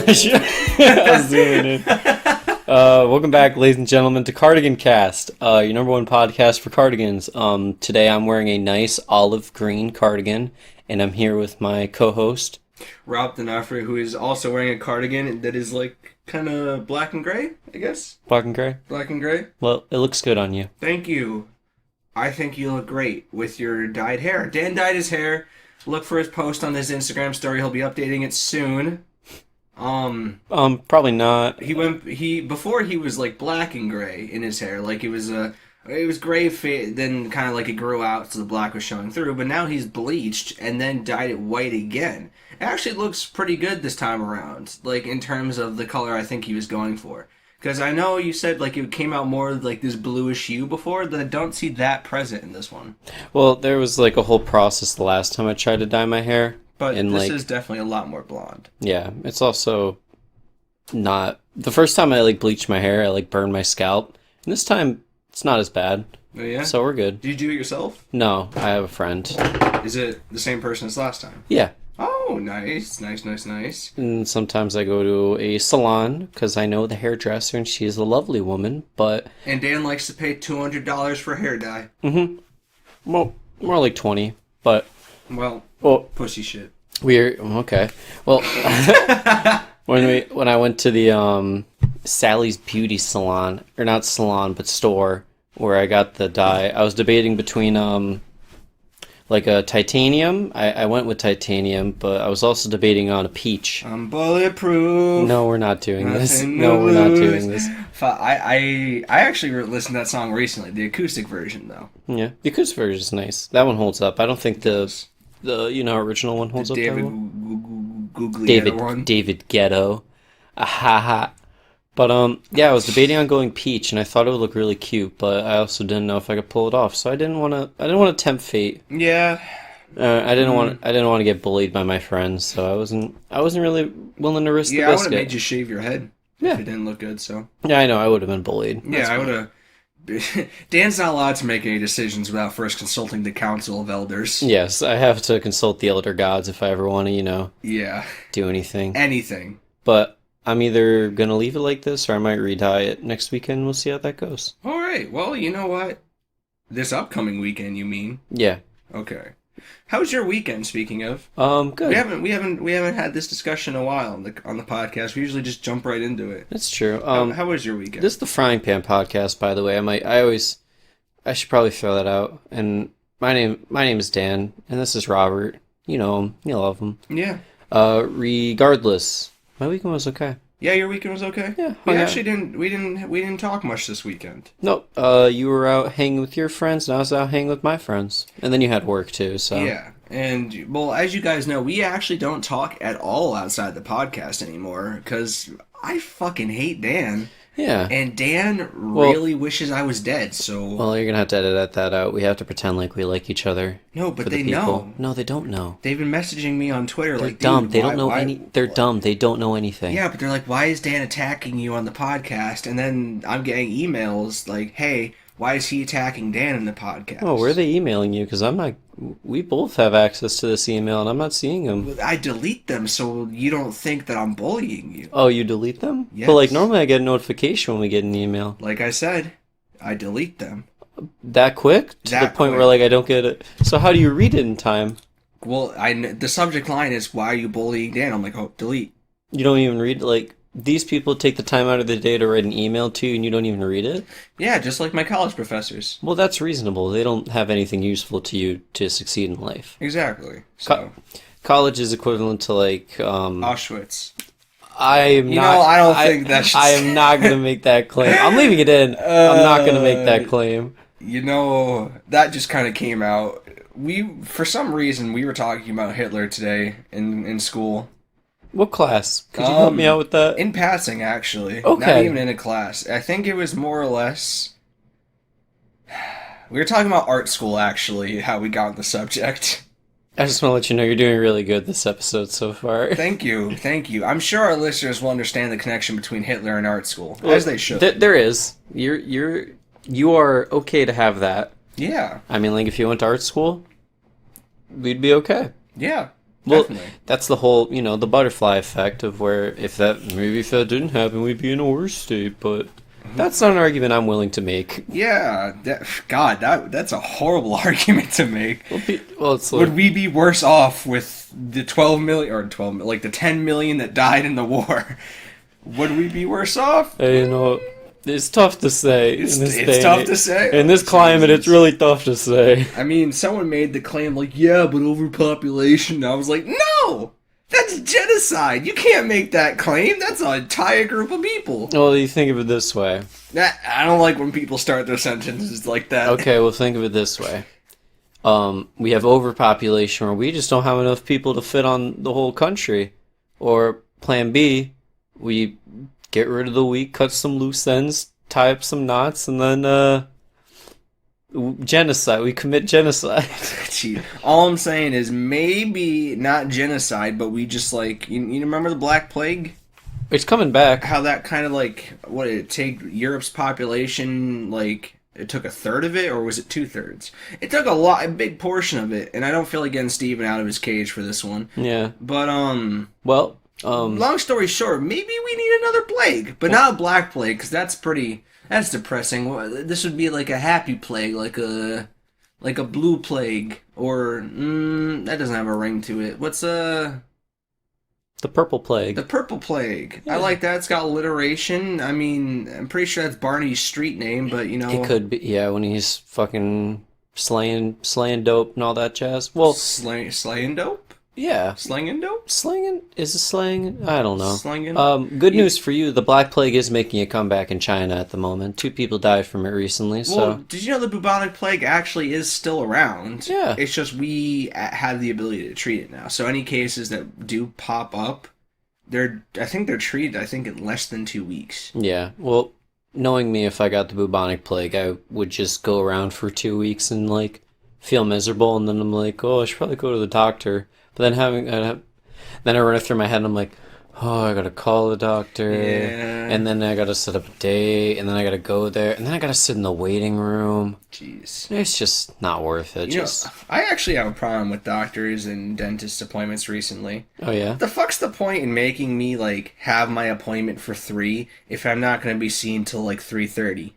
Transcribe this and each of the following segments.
I was doing it. Welcome back, ladies and gentlemen, to Cardigan Cast, your number one podcast for cardigans. Today I'm wearing a nice olive green cardigan, and I'm here with my co-host, Rob Denafri, who is also wearing a cardigan that is like kind of black and gray, I guess. Black and Gray. Black and gray. Well, it looks good on you. Thank you. I think you look great with your dyed hair. Dan dyed his hair. Look for his post on his Instagram story. He'll be updating it soon. Probably not. Before he was like black and gray in his hair, like it was gray, then kind of like it grew out so the black was showing through, but now he's bleached and then dyed it white again. It actually looks pretty good this time around, like in terms of the color I think he was going for. Because I know you said like it came out more like this bluish hue before, that I don't see that present in this one. Well, there was like a whole process the last time I tried to dye my hair. But and this is definitely a lot more blonde. Yeah, it's also not... The first time I like bleached my hair, I like burned my scalp. And this time, it's not as bad. Oh, yeah? So we're good. Did you do it yourself? No, I have a friend. Is it the same person as last time? Yeah. Oh, nice. Nice. And sometimes I go to a salon because I know the hairdresser and she is a lovely woman, but... And Dan likes to pay $200 for hair dye. Mm-hmm. Well, more like 20, but... Well, pussy shit. We're... Okay. Well, when I went to the Sally's Beauty Salon, or not salon, but store, where I got the dye, I was debating between... like a titanium. I went with titanium, but I was also debating on a peach. I'm bulletproof. No, we're not doing this. No, we're not doing this. I actually listened to that song recently, the acoustic version though. Yeah, the acoustic version is nice. That one holds up. I don't think the original one holds up. David David one. David Ghetto. Ahaha. But yeah, I was debating on going peach, and I thought it would look really cute, but I also didn't know if I could pull it off, so I didn't want to tempt fate. Yeah. I didn't want to get bullied by my friends, so I wasn't really willing to risk the biscuit. Yeah, I would have made you shave your head if it didn't look good. So. Yeah, I know. I would have been bullied. I would have. Dan's not allowed to make any decisions without first consulting the Council of Elders. Yes, I have to consult the elder gods if I ever want to, Yeah. do anything. Anything. But I'm either going to leave it like this or I might re-dye it next weekend. We'll see how that goes. All right. Well, you know what? This upcoming weekend, you mean? Yeah. Okay. How's your weekend, speaking of? Good. We haven't had this discussion in a while on the podcast. We usually just jump right into it. That's true. How was your weekend? This is the Frying Pan podcast, by the way. I should probably throw that out. And my name is Dan, and this is Robert. You know him. You love him. Yeah. Regardless, my weekend was okay. Yeah, your weekend was okay? Yeah. We actually didn't talk much this weekend. Nope. You were out hanging with your friends, and I was out hanging with my friends. And then you had work too, so. Yeah. And, well, as you guys know, we actually don't talk at all outside the podcast anymore, because I fucking hate Dan. Yeah. And Dan really wishes I was dead, so... Well, you're gonna have to edit that out. We have to pretend like we like each other. No, but they know. No, they don't know. They've been messaging me on Twitter they're like, dumb. Dude, they don't know any. They're dumb. They don't know anything. Yeah, but they're like, why is Dan attacking you on the podcast? And then I'm getting emails like, hey, why is he attacking Dan in the podcast? Oh, where are they emailing you? Because I'm not... We both have access to this email, and I'm not seeing them. I delete them so you don't think that I'm bullying you. Oh, you delete them? Yes. But, like, normally I get a notification when we get an email. Like I said, I delete them. That quick? To the point where, like, I don't get it. So how do you read it in time? Well, the subject line is, why are you bullying Dan? I'm like, oh, delete. You don't even read, like... These people take the time out of their day to write an email to you and you don't even read it? Yeah, just like my college professors. Well, that's reasonable. They don't have anything useful to you to succeed in life. Exactly. So college is equivalent to, like... Auschwitz. I don't think that's... I am not going to make that claim. I'm leaving it in. I'm not going to make that claim. That just kind of came out. For some reason, we were talking about Hitler today in school. What class? Could you help me out with that? In passing, actually. Okay. Not even in a class. I think it was more or less... We were talking about art school, actually, how we got on the subject. I just want to let you know you're doing really good this episode so far. Thank you. I'm sure our listeners will understand the connection between Hitler and art school, as they should. There is. You are okay to have that. Yeah. I mean, like, if you went to art school, we'd be okay. Yeah. Well, Definitely. that's the whole, the butterfly effect of where if that didn't happen, we'd be in a worse state. But that's not an argument I'm willing to make. Yeah, God, that's a horrible argument to make. Well, it's Would like, we be worse off with the 12 million or 12 like the 10 million that died in the war? Would we be worse off? it's tough to say. It's tough to say. In this climate, it's really tough to say. I mean, someone made the claim like, yeah, but overpopulation. I was like, no, that's genocide. You can't make that claim. That's an entire group of people. Well, you think of it this way. I don't like when people start their sentences like that. Okay, well, think of it this way. We have overpopulation where we just don't have enough people to fit on the whole country. Or plan B, we get rid of the weak, cut some loose ends, tie up some knots, and then genocide. We commit genocide. Gee, all I'm saying is maybe not genocide, but we just like you remember the Black Plague? It's coming back. How that kind of like what did it take Europe's population like it took a third of it or was it 2/3? It took a big portion of it, and I don't feel like getting Steven out of his cage for this one. Yeah. But Well, long story short, maybe we need another plague, but not a black plague because that's depressing. This would be like a happy plague, like a blue plague, or that doesn't have a ring to it. What's the purple plague. the purple plague? Yeah. I like that. It's got alliteration. I mean, I'm pretty sure that's Barney's street name, but It could be, yeah, when he's fucking slaying dope and all that jazz. Well, slaying dope, yeah. slanging dope, Slanging? Is it slang? I don't know. slanging. Good news for you. The Black Plague is making a comeback in China at the moment. 2 people died from it recently, so... Well, did you know the bubonic plague actually is still around? Yeah. It's just we have the ability to treat it now. So any cases that do pop up, I think they're treated, in less than 2 weeks. Yeah, well, knowing me, if I got the bubonic plague, I would just go around for 2 weeks and, like, feel miserable, and then I'm like, oh, I should probably go to the doctor. But then then I run it through my head, and I'm like, oh, I gotta call the doctor, Yeah. and then I gotta set up a date, and then I gotta go there, and then I gotta sit in the waiting room. Jeez. It's just not worth it. I actually have a problem with doctors and dentist appointments recently. Oh yeah. What the fuck's the point in making me, like, have my appointment for 3 if I'm not going to be seen till, like, 3:30?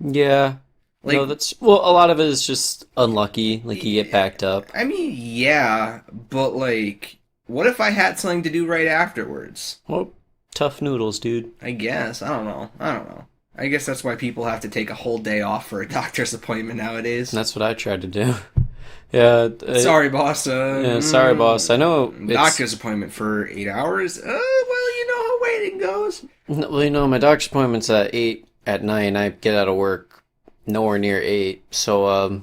Yeah. Like, No, a lot of it is just unlucky. Like you get backed up. I mean, yeah, but, like, what if I had something to do right afterwards? Well, tough noodles, dude. I guess. I don't know. I guess that's why people have to take a whole day off for a doctor's appointment nowadays. And that's what I tried to do. Yeah. Sorry, boss. Yeah, sorry, boss. I know Doctor's appointment for 8 hours? Well, you know how waiting goes. Well, my doctor's appointment's at 8 at night, and I get out of work nowhere near 8. So,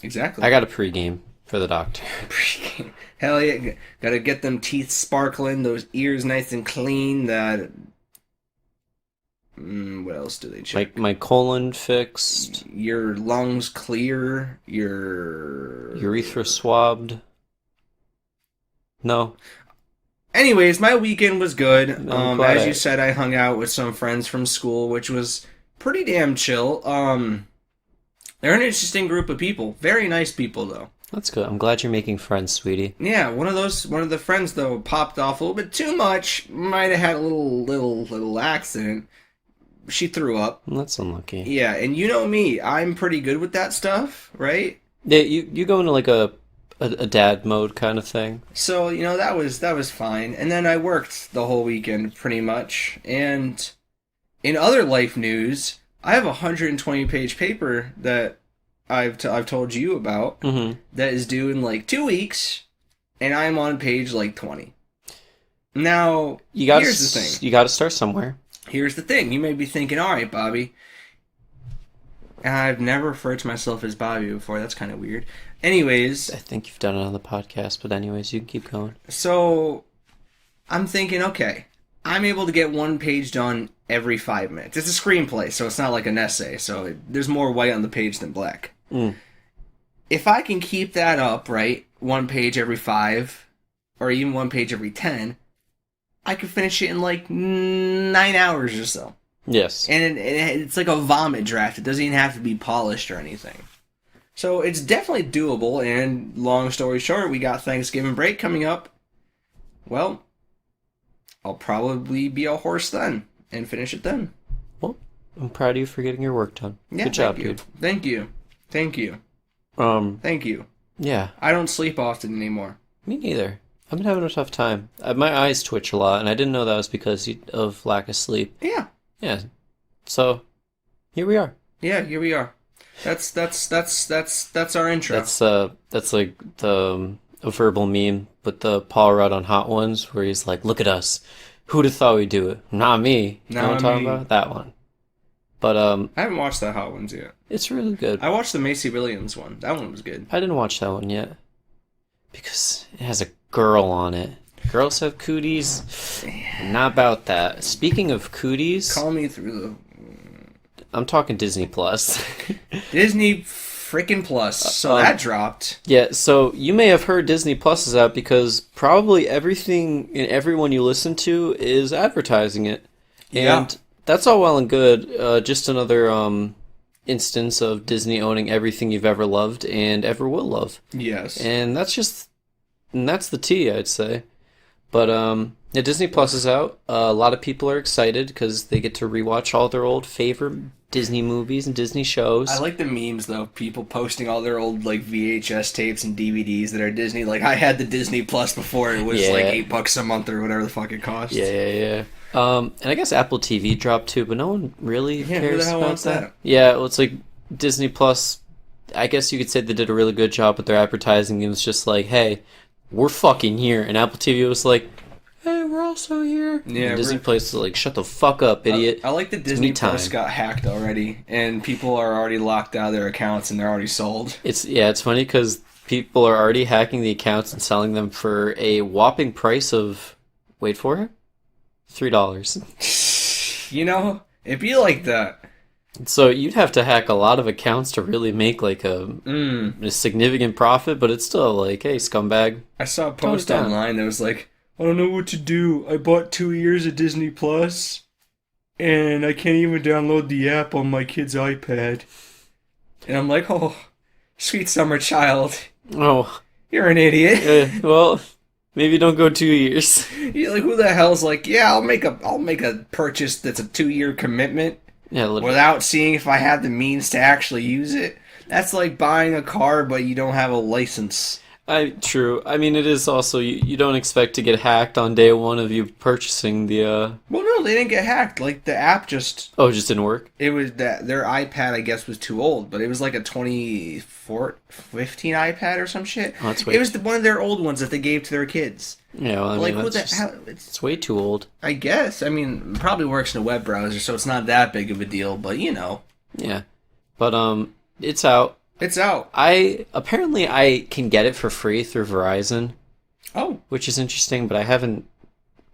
Exactly. I got a pregame for the doctor. Hell yeah. Gotta get them teeth sparkling, those ears nice and clean, that... what else do they check? My colon fixed. Your lungs clear, your... Urethra swabbed. No. Anyways, my weekend was good. glad As you said, I hung out with some friends from school, which was pretty damn chill. They're an interesting group of people. Very nice people, though. That's good. I'm glad you're making friends, sweetie. Yeah, one of the friends, though, popped off a little bit too much. Might have had a little accident. She threw up. That's unlucky. Yeah, and you know me, I'm pretty good with that stuff, right? Yeah, you go into like a dad mode kind of thing. So, that was fine. And then I worked the whole weekend pretty much. And in other life news, I have a 120-page paper that I've told you about that is due in like 2 weeks, and I'm on page like 20. Now, here's the thing. You got to start somewhere. Here's the thing. You may be thinking, all right, Bobby. I've never referred to myself as Bobby before. That's kind of weird. Anyways. I think you've done it on the podcast, but anyways, you can keep going. So, I'm thinking, okay, I'm able to get 1 page done every 5 minutes. It's a screenplay, so it's not like an essay. So there's more white on the page than black. If I can keep that up, right, 1 page every 5, or even 1 page every 10, I could finish it in like 9 hours or so. Yes. And it's like a vomit draft. It doesn't even have to be polished or anything. So it's definitely doable, and long story short, we got Thanksgiving break coming up. Well, I'll probably be a horse then, and finish it then. Well, I'm proud of you for getting your work done. Yeah, Good job, thank you. dude. Thank you. Thank you. Thank you. Yeah. I don't sleep often anymore. Me neither. I've been having a tough time. My eyes twitch a lot, and I didn't know that was because of lack of sleep. Yeah. Yeah. So, here we are. Yeah, here we are. That's our intro. That's like the a verbal meme with the Paul Rudd on Hot Ones, where he's like, "Look at us. Who'd have thought we'd do it? Not me." You know what I'm talking about? That one. But I haven't watched that Hot Ones yet. it's really good. I watched the Macy Williams one. That one was good. I didn't watch that one yet because it has a girl on it. Girls have cooties. I'm not about that. Speaking of cooties, Call me through I'm talking Disney Plus. the Disney freaking Plus. So that dropped. Yeah, so you may have heard Disney Plus is out because probably everything and everyone you listen to is advertising it. Yeah. And that's all well and good. Just another instance of Disney owning everything you've ever loved and ever will love. Yes. And that's the tea, I'd say. But yeah, Disney Plus is out. A lot of people are excited because they get to rewatch all their old favorite Disney movies and Disney shows. I like the memes though. People posting all their old like VHS tapes and DVDs that are Disney. Like I had the Disney Plus before it was like $8 a month or whatever the fuck it cost. Yeah. And I guess Apple TV dropped too, but no one really who cares the hell about wants that? Yeah, well, it's like Disney Plus. I guess you could say they did a really good job with their advertising. It was just like, hey, we're fucking here, and Apple TV was like, hey, we're also here. Yeah, and Disney Plus was like, shut the fuck up, idiot. I like that Disney Plus got hacked already, and people are already locked out of their accounts and they're already sold. It's funny because people are already hacking the accounts and selling them for a whopping price of, wait for it, $3. You know, it'd be like that. So you'd have to hack a lot of accounts to really make like a significant profit, but it's still like, hey, scumbag. I saw a post online that was like, I don't know what to do. I bought 2 years of Disney Plus, and I can't even download the app on my kid's iPad. And I'm like, oh, sweet summer child. Oh. You're an idiot. Well, maybe don't go 2 years. You're like, who the hell's like, yeah, I'll make a purchase that's a 2-year commitment. Yeah, without seeing if I have the means to actually use it. That's like buying a car, but you don't have a license. True. I mean, it is also, you don't expect to get hacked on day one of you purchasing the, Well, no, they didn't get hacked. Like, the app just... Oh, it just didn't work? It was that their iPad, I guess, was too old, but it was like a 2015 iPad or some shit. Oh, that's way it was one of their old ones that they gave to their kids. Yeah, well, I like, mean, what the hell? It's way too old. I guess. I mean, it probably works in a web browser, so it's not that big of a deal, but you know. Yeah. But, it's out. It's out. Apparently I can get it for free through Verizon. Oh. Which is interesting, but I haven't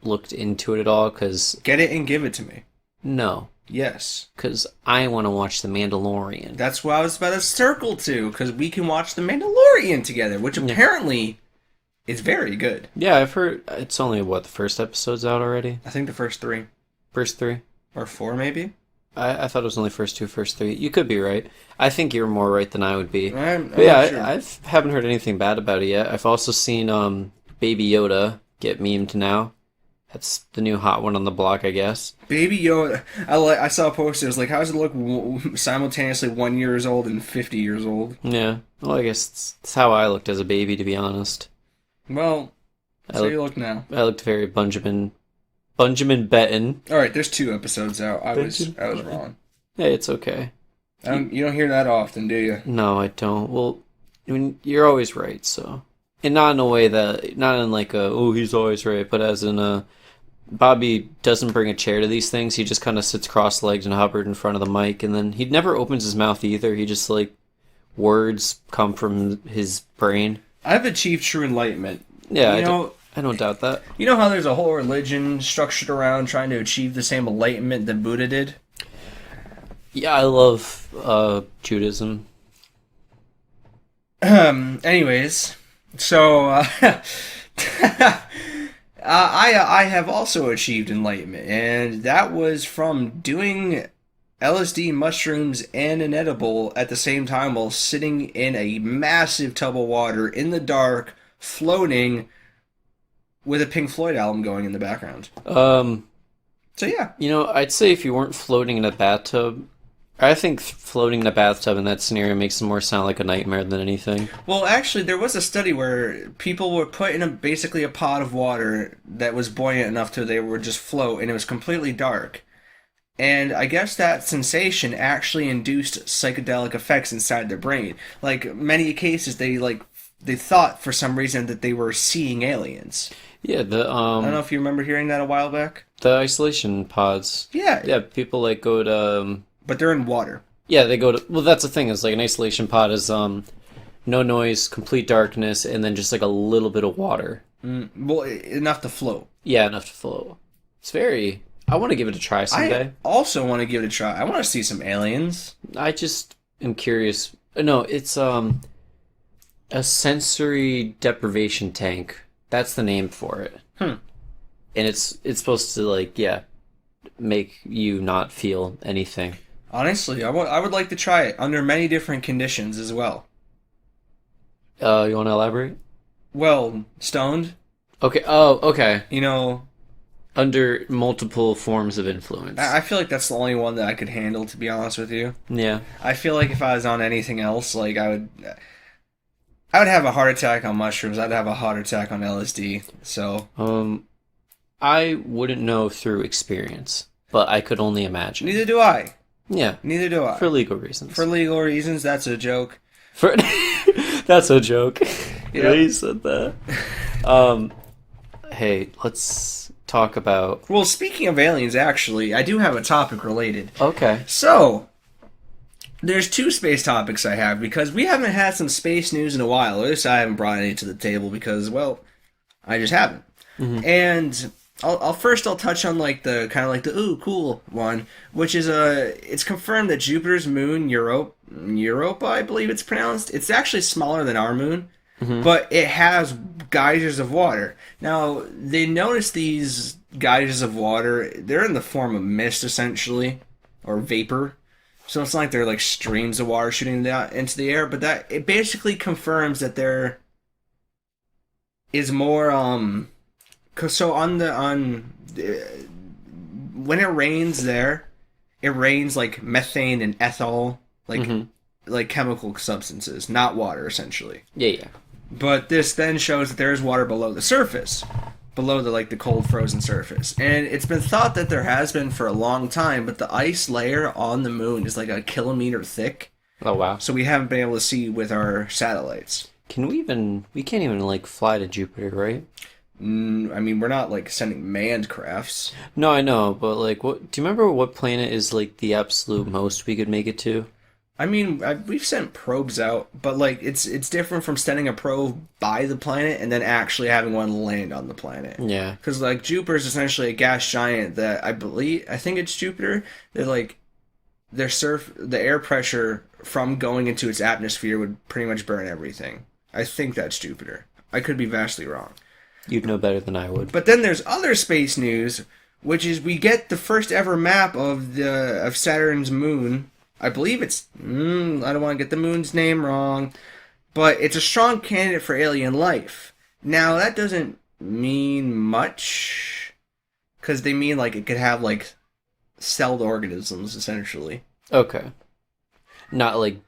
looked into it at all, because... Get it and give it to me. No. Yes. Because I want to watch The Mandalorian. That's what I was about to circle to, because we can watch The Mandalorian together, which apparently is very good. Yeah, I've heard it's only, the first episode's out already? I think the first 3. First 3? Or 4, maybe? I thought it was only first 2, first 3. You could be right. I think you're more right than I would be. I'm yeah, sure. I haven't heard anything bad about it yet. I've also seen Baby Yoda get memed now. That's the new hot one on the block, I guess. Baby Yoda. I saw a post. It was like, how does it look simultaneously 1 year old and 50 years old? Yeah. Well, I guess it's how I looked as a baby, to be honest. Well, you look now. I looked very Benjamin Button. All right, there's 2 episodes out. I was wrong. Hey, it's okay. You don't hear that often, do you? No, I don't. Well, I mean, you're always right, so. And not in a way that, not in like he's always right, but as in Bobby doesn't bring a chair to these things. He just kind of sits cross-legged and Hubbard in front of the mic, and then he never opens his mouth either. He just, like, words come from his brain. I've achieved true enlightenment. Yeah, I don't doubt that. You know how there's a whole religion structured around trying to achieve the same enlightenment that Buddha did? Yeah, I love Judaism. Anyways, so I have also achieved enlightenment, and that was from doing LSD, mushrooms, and an edible at the same time while sitting in a massive tub of water in the dark, floating with a Pink Floyd album going in the background. Um, So yeah, I'd say if you weren't floating in a bathtub, I think floating in a bathtub in that scenario makes it more sound like a nightmare than anything. well, actually, there was a study where people were put in basically a pot of water that was buoyant enough to they would just float, and it was completely dark. And I guess that sensation actually induced psychedelic effects inside their brain. Like many cases, they thought for some reason that they were seeing aliens. Yeah, I don't know if you remember hearing that a while back. the isolation pods. Yeah, Yeah, people like go to but they're in water. yeah, they go to well that's the thing is like an isolation pod is no noise, complete darkness, and then just like a little bit of water. Well, enough to float. Yeah, enough to float. It's very I want to give it a try someday. I also want to give it a try. I want to see some aliens. I just am curious. No, it's a sensory deprivation tank. That's the name for it. Hmm. And it's supposed to like make you not feel anything. Honestly, I would like to try it under many different conditions as well. You want to elaborate? Well, stoned, Okay. Oh, okay. you know, Under multiple forms of influence. I feel like that's the only one that I could handle, to be honest with you. Yeah. I feel like if I was on anything else, like I would have a heart attack on mushrooms. I'd have a heart attack on LSD. So I wouldn't know through experience, but I could only imagine. neither do I. Yeah. Neither do I. For legal reasons. For legal reasons, that's a joke. For that's a joke. Yep. Yeah, you said that. Hey, let's talk about. Well, speaking of aliens, actually, I do have a topic related. Okay. So, there's two space topics I have because we haven't had some space news in a while. At least I haven't brought any to the table because, well, I just haven't. And I'll touch on like the kind of like the ooh cool one, which is it's confirmed that Jupiter's moon Europa, I believe it's pronounced. It's actually smaller than our moon, but it has geysers of water. Now they noticed these geysers of water. They're in the form of mist essentially, or vapor. So it's not like they're like streams of water shooting down into the air, but that it basically confirms that there is more so when it rains there, it rains like methane and ethyl, like chemical substances, not water essentially. Yeah. But this then shows that there is water below the surface, below the cold frozen surface. And it's been thought that there has been for a long time, but the ice layer on the moon is like a kilometer thick. Oh wow. So we haven't been able to see with our satellites. We can't even like fly to Jupiter, right? I mean, we're not like sending manned crafts. No, I know, but like, what? Do you remember what planet is like the absolute most we could make it to? I mean, we've sent probes out, but like it's different from sending a probe by the planet and then actually having one land on the planet. Yeah. Because like Jupiter is essentially a gas giant that I think it's Jupiter. They're like the air pressure from going into its atmosphere would pretty much burn everything. I think that's Jupiter. I could be vastly wrong. You'd know better than I would. But then there's other space news, which is we get the first ever map of Saturn's moon. I believe it's I don't want to get the moon's name wrong, but it's a strong candidate for alien life. Now that doesn't mean much, because they mean like it could have like celled organisms essentially. Okay. Not like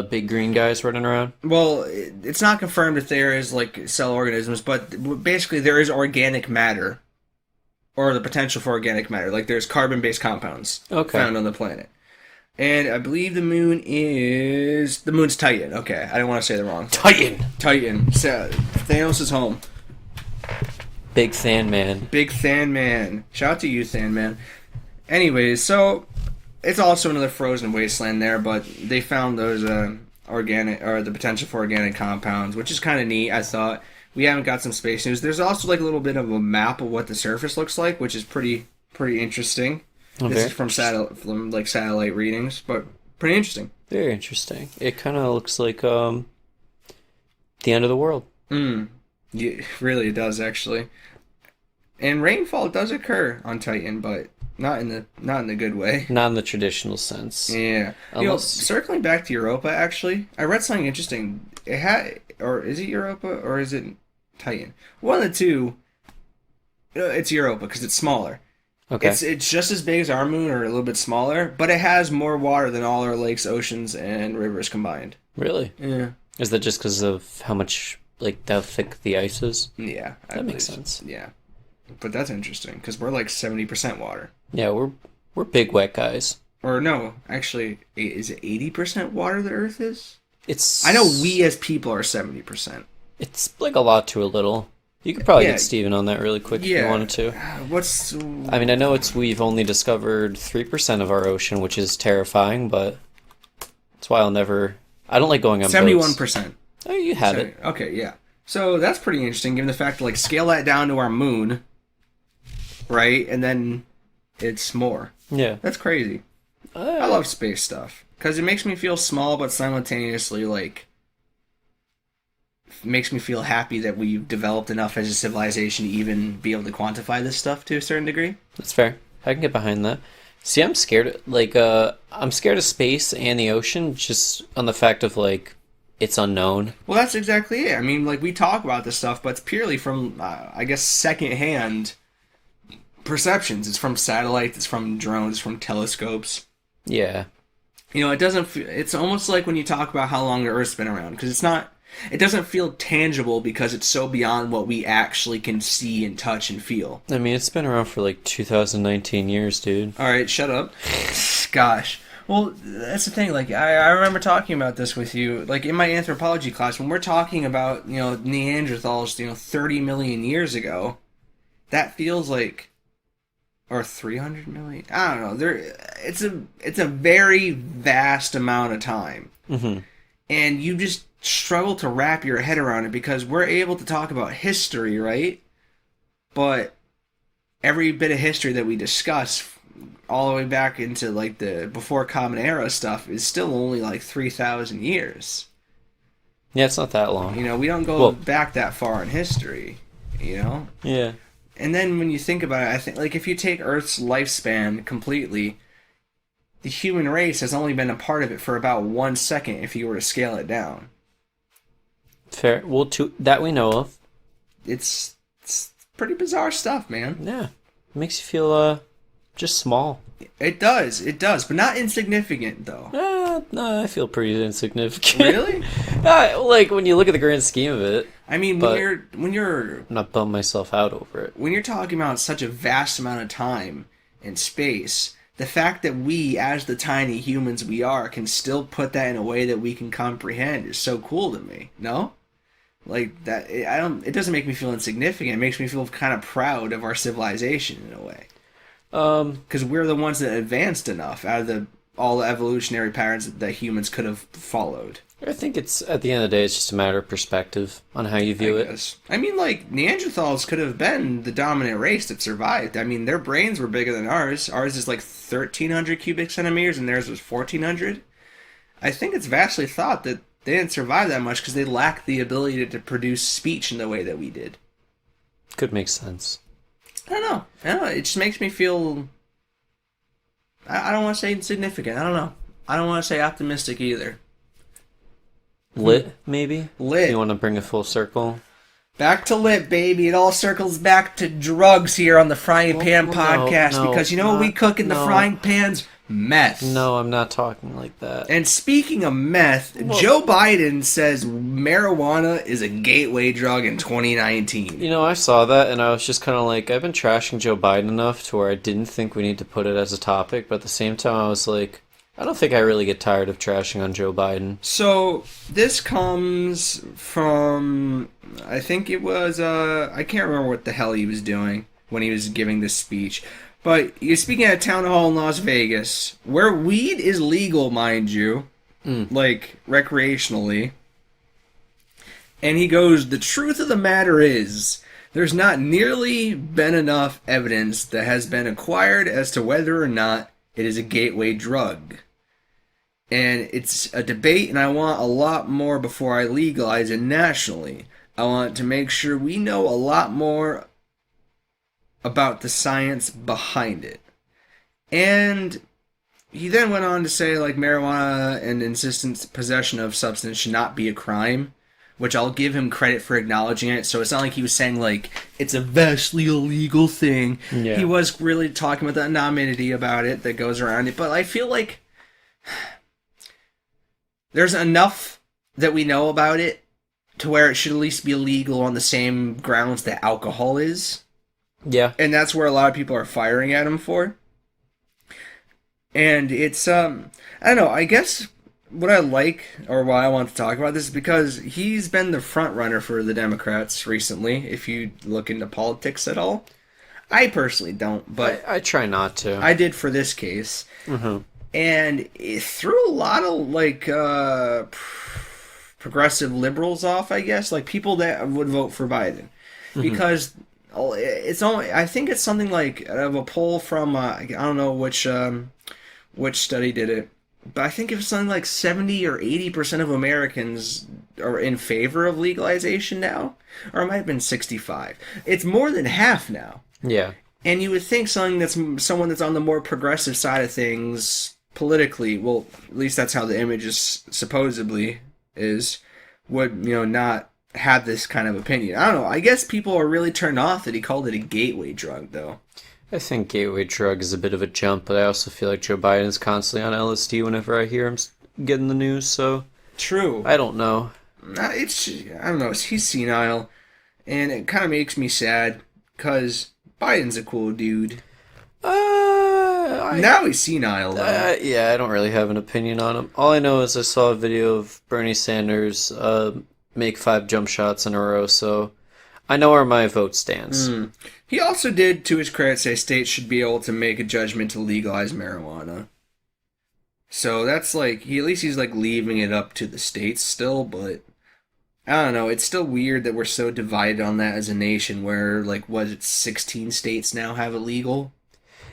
big green guys running around? Well, it's not confirmed if there is like cell organisms, but basically there is organic matter, or the potential for organic matter. Like there's carbon-based compounds found on the planet. And I believe the moon's Titan. Okay, I didn't want to say the wrong. Titan. So, Thanos is home. Big Than Man. Big Than Man. Shout out to you, Than Man. Anyways, so it's also another frozen wasteland there, but they found those organic, or the potential for organic compounds, which is kind of neat. I thought we haven't got some space news. There's also like a little bit of a map of what the surface looks like, which is pretty interesting. Okay. This is from satellite readings, but pretty interesting. Very interesting. It kind of looks like the end of the world. Yeah, really, it does actually. And rainfall does occur on Titan, but Not in the good way. Not in the traditional sense. Yeah. Unless Circling back to Europa, actually, I read something interesting. It had, or is it Europa or is it Titan? One of the two. It's Europa because it's smaller. okay, It's just as big as our moon or a little bit smaller, but it has more water than all our lakes, oceans, and rivers combined. really? Yeah. Is that just because of how much, like, how thick the ice is? Yeah. That makes sense. Yeah. But that's interesting because we're like 70% water. Yeah, we're big wet guys. Or no, actually, is it 80% water the Earth is? It's I know we as people are 70%. It's like a lot to a little. You could probably Yeah. get Steven on that really quick if you wanted to. I mean, I know we've only discovered 3% of our ocean, which is terrifying, but that's why I don't like going on 71%. boats. Oh, you had it. Okay, yeah. So that's pretty interesting, given the fact like scale that down to our moon, right? And then it's more. Yeah. That's crazy. I love space stuff because it makes me feel small, but simultaneously like makes me feel happy that we've developed enough as a civilization to even be able to quantify this stuff to a certain degree. That's fair. I can get behind that. See, I'm scared. I'm scared of space and the ocean, just on the fact of like it's unknown. Well, that's exactly it. I mean, like we talk about this stuff, but it's purely from, I guess, secondhand perceptions. It's from satellites. It's from drones. It's from telescopes. Yeah. It doesn't. It's almost like when you talk about how long the Earth's been around, because it's not. It doesn't feel tangible because it's so beyond what we actually can see and touch and feel. I mean, it's been around for like 2019 years, dude. All right, shut up. Gosh. Well, that's the thing. Like, I remember talking about this with you, like in my anthropology class, when we're talking about Neanderthals, 30 million years ago. That feels like, or 300 million. I don't know. It's a very vast amount of time, and you just struggle to wrap your head around it because we're able to talk about history, right? But every bit of history that we discuss all the way back into like the before Common Era stuff is still only like 3,000 years. Yeah, it's not that long. We don't go back that far in history, Yeah. And then when you think about it, I think like if you take Earth's lifespan completely, the human race has only been a part of it for about 1 second if you were to scale it down. Fair. Well, that we know of. It's pretty bizarre stuff, man. Yeah. It makes you feel just small. It does, but not insignificant though. No, I feel pretty insignificant. Really? Like when you look at the grand scheme of it. I mean, when you're I'm not bumming myself out over it. When you're talking about such a vast amount of time and space, the fact that we, as the tiny humans we are, can still put that in a way that we can comprehend is so cool to me. No? Like that, it doesn't make me feel insignificant. It makes me feel kind of proud of our civilization in a way. Because we're the ones that advanced enough out of all the evolutionary patterns that humans could have followed. I think it's, at the end of the day, it's just a matter of perspective on how you view it. I mean, like, Neanderthals could have been the dominant race that survived. I mean, their brains were bigger than ours. Ours is like 1,300 cubic centimeters, and theirs was 1,400. I think it's vastly thought that they didn't survive that much because they lacked the ability to produce speech in the way that we did. Could make sense. I don't know. It just makes me feel... I don't want to say insignificant. I don't know. I don't want to say optimistic either. Lit, maybe? Lit. You want to bring a full circle? Back to lit, baby. It all circles back to drugs here on the Frying Pan Podcast because you know what we cook in the frying pans? Meth. No, I'm not talking like that. And speaking of meth, Joe Biden says marijuana is a gateway drug in 2019. I saw that and I was just kind of like, I've been trashing Joe Biden enough to where I didn't think we need to put it as a topic, but at the same time I was like, I don't think I really get tired of trashing on Joe Biden. So, this comes from, I think it was, I can't remember what the hell he was doing when he was giving this speech. But you're speaking at a town hall in Las Vegas, where weed is legal, mind you, like recreationally. And he goes, the truth of the matter is, there's not nearly been enough evidence that has been acquired as to whether or not it is a gateway drug. And it's a debate, and I want a lot more before I legalize it nationally. I want to make sure we know a lot more about the science behind it. And he then went on to say, like, marijuana and insistent possession of substance should not be a crime, which I'll give him credit for acknowledging it. So it's not like he was saying, like, it's a vastly illegal thing. Yeah. He was really talking with the anonymity about it that goes around it. But I feel like there's enough that we know about it to where it should at least be illegal on the same grounds that alcohol is. Yeah. And that's where a lot of people are firing at him for. And it's, I don't know, I guess what I like, or why I want to talk about this, is because he's been the front runner for the Democrats recently, if you look into politics at all. I personally don't, but I try not to. I did for this case. Mm-hmm. And it threw a lot of, like, progressive liberals off, I guess, like people that would vote for Biden. Because it's only, I think it's something like of a poll from, I don't know which study did it, but I think it was something like 70 or 80% of Americans are in favor of legalization now, or it might have been 65. It's more than half now. Yeah. And you would think someone that's on the more progressive side of things politically, well, at least that's how the image is supposedly is, would, not have this kind of opinion. I don't know. I guess people are really turned off that he called it a gateway drug, though. I think gateway drug is a bit of a jump, but I also feel like Joe Biden is constantly on LSD whenever I hear him getting the news, so... True. I don't know. I don't know. He's senile, and it kind of makes me sad, because Biden's a cool dude. Now he's senile, though. Yeah, I don't really have an opinion on him. All I know is I saw a video of Bernie Sanders make 5 jump shots in a row, so I know where my vote stands. He also did, to his credit, say states should be able to make a judgment to legalize marijuana. So that's like, at least he's like leaving it up to the states still, but I don't know, it's still weird that we're so divided on that as a nation where, like, what is it, 16 states now have it legal?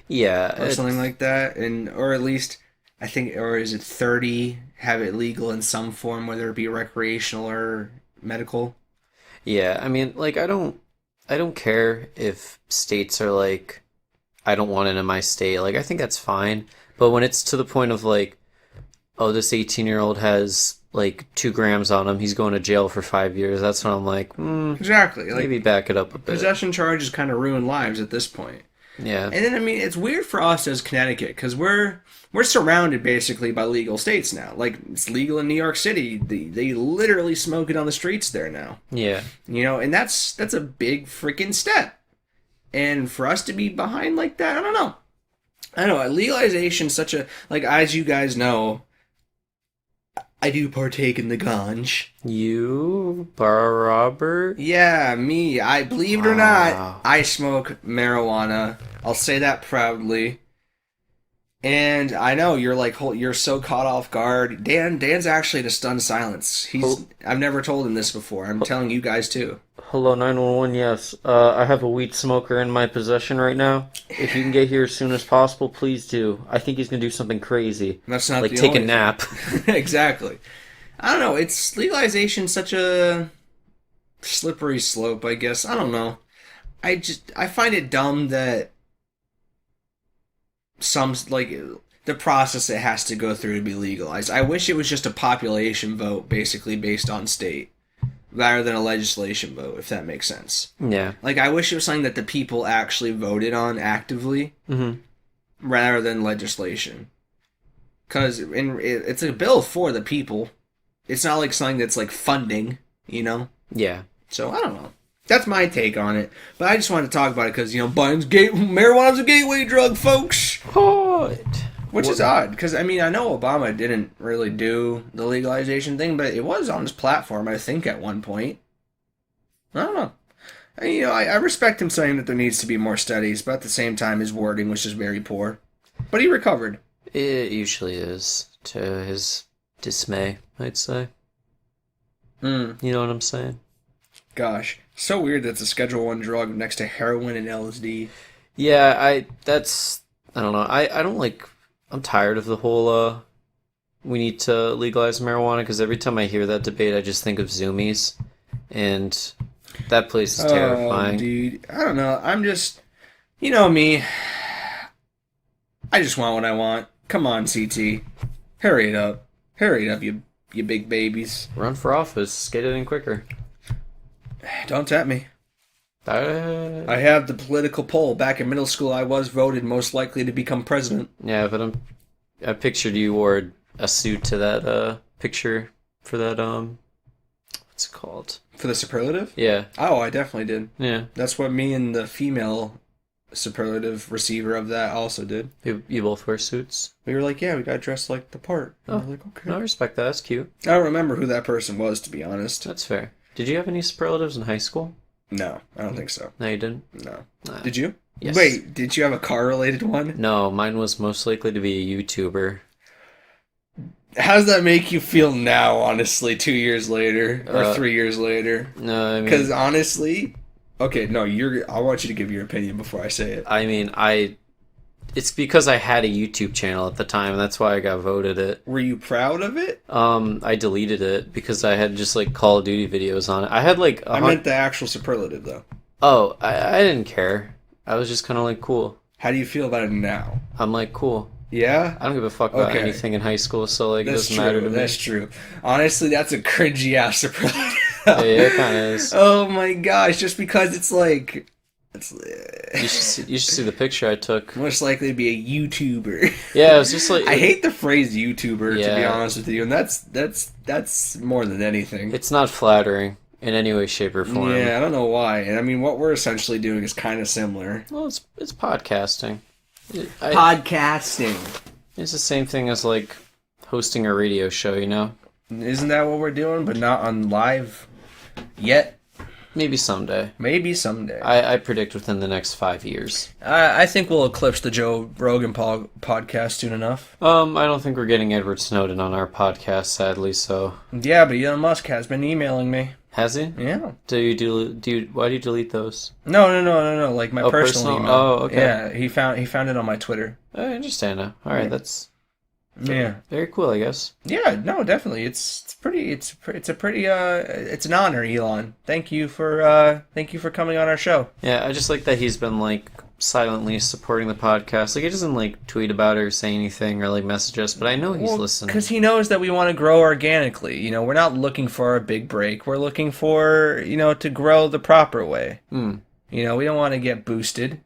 Yeah. Or something like that, or at least, I think, or is it 30 have it legal in some form, whether it be recreational or medical? Yeah, I mean, like, I don't care if states are like, I don't want it in my state. Like, I think that's fine. But when it's to the point of like, oh, this 18-year-old has like 2 grams on him, he's going to jail for 5 years. That's when I'm like, exactly. Like, maybe back it up a bit. Possession charges kind of ruin lives at this point. Yeah. And then, I mean, it's weird for us as Connecticut, because we're surrounded basically by legal states now. Like, it's legal in New York City. They literally smoke it on the streets there now. Yeah. And that's a big freaking step. And for us to be behind like that, I don't know. Legalization is such a, like, as you guys know, I do partake in the ganj. You, Robert? Yeah, me. I believe it or not, I smoke marijuana. I'll say that proudly. And I know you're like, you're so caught off guard. Dan's actually at a stunned silence. I've never told him this before. I'm telling you guys too. Hello, 911. Yes, I have a weed smoker in my possession right now. If you can get here as soon as possible, please do. I think he's gonna do something crazy. That's not like take a nap. Exactly. I don't know. It's legalization such a slippery slope, I guess. I don't know. I find it dumb that the process it has to go through to be legalized. I wish it was just a population vote, basically based on state, rather than a legislation vote, if that makes sense. Yeah. Like, I wish it was something that the people actually voted on actively, rather than legislation. Because it's a bill for the people. It's not like something that's like funding, Yeah. So, I don't know. That's my take on it. But I just wanted to talk about it because, marijuana's a gateway drug, folks. Which is odd, because, I mean, I know Obama didn't really do the legalization thing, but it was on his platform, I think, at one point. I don't know. I respect him saying that there needs to be more studies, but at the same time, his wording was just very poor. But he recovered. It usually is, to his dismay, I'd say. You know what I'm saying? Gosh. So weird that's a Schedule 1 drug next to heroin and LSD. Yeah, I don't know. I don't like... I'm tired of the whole, we need to legalize marijuana, because every time I hear that debate, I just think of Zoomies, and that place is terrifying. Dude. I don't know. I'm just... You know me. I just want what I want. Come on, CT. Hurry it up. Hurry it up, you big babies. Run for office. Get it in quicker. Don't tempt me. I have the political poll. Back in middle school, I was voted most likely to become president. Yeah, but I pictured you wore a suit to that picture for that what's it called? For the superlative? Yeah. Oh, I definitely did. Yeah. That's what me and the female superlative receiver of that also did. You both wear suits? We were like, yeah, we got dressed like the part. And Oh, we're like, okay. no, I respect that. That's cute. I don't remember who that person was, to be honest. That's fair. Did you have any superlatives in high school? No, I don't think so. No, you didn't? No. Nah. Did you? Yes. Wait, did you have a car-related one? No, mine was most likely to be a YouTuber. How does that make you feel now, honestly, 2 years later? Or 3 years later? No, I mean... Because honestly... Okay, no, I want you to give your opinion before I say it. I mean, it's because I had a YouTube channel at the time. That's why I got voted it. Were you proud of it? I deleted it because I had just like Call of Duty videos on it. I had like I meant the actual superlative, though. Oh, I didn't care. I was just kind of like, cool. How do you feel about it now? I'm like, cool. Yeah? I don't give a fuck about anything in high school, so like, it doesn't matter to me. That's true. Honestly, that's a cringy ass superlative. Yeah, it kind of is. Oh my gosh, just because it's like... You should see the picture I took. Most likely to be a YouTuber. Yeah, it was just like... I hate the phrase YouTuber, to be honest with you, and that's more than anything. It's not flattering in any way, shape, or form. Yeah, I don't know why. And I mean, what we're essentially doing is kind of similar. Well, it's podcasting. Podcasting. It's the same thing as like hosting a radio show, you know? Isn't that what we're doing? But not on live yet. Maybe someday. Maybe someday. I predict within the next 5 years. I think we'll eclipse the Joe Rogan podcast soon enough. I don't think we're getting Edward Snowden on our podcast, sadly. So yeah, but Elon Musk has been emailing me. Has he? Yeah. Why do you delete those? No. Like my personal email. Oh, okay. Yeah, he found it on my Twitter. I understand now. All right, that's very cool, I guess. Yeah, no, definitely. It's an honor, Elon. Thank you for coming on our show. Yeah, I just like that he's been like silently supporting the podcast. Like he doesn't like tweet about it or say anything or like message us, but I know he's listening. Because he knows that we want to grow organically. You know, we're not looking for a big break. We're looking for, to grow the proper way. You know, we don't want to get boosted.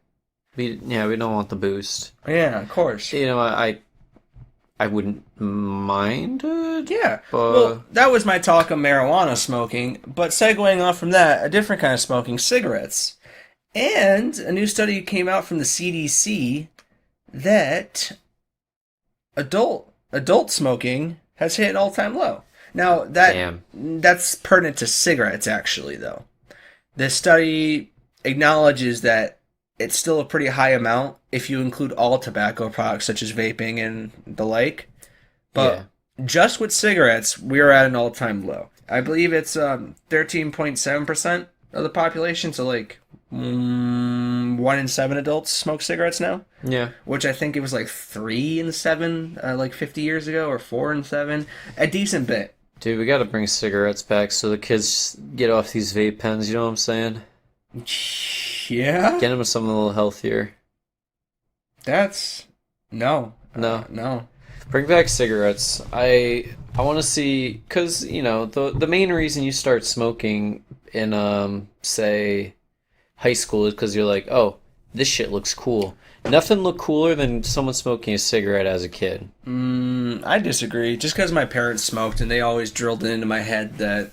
We don't want the boost. Yeah, of course. You know, I wouldn't mind it. Yeah. Well, that was my talk of marijuana smoking, but segueing off from that, a different kind of smoking, cigarettes. And a new study came out from the CDC that adult smoking has hit an all-time low. Now, that's pertinent to cigarettes, actually, though. This study acknowledges that it's still a pretty high amount if you include all tobacco products, such as vaping and the like. But just with cigarettes, we're at an all-time low. I believe it's 13.7% of the population, so like 1 in 7 adults smoke cigarettes now. Yeah. Which I think it was like 3 in 7, like 50 years ago, or 4 in 7. A decent bit. Dude, we gotta bring cigarettes back so the kids get off these vape pens, you know what I'm saying? Yeah? Get them something a little healthier. No. Bring back cigarettes. I want to see, because, the main reason you start smoking in, say, high school is because you're like, oh, this shit looks cool. Nothing looked cooler than someone smoking a cigarette as a kid. I disagree. Just because my parents smoked and they always drilled it into my head that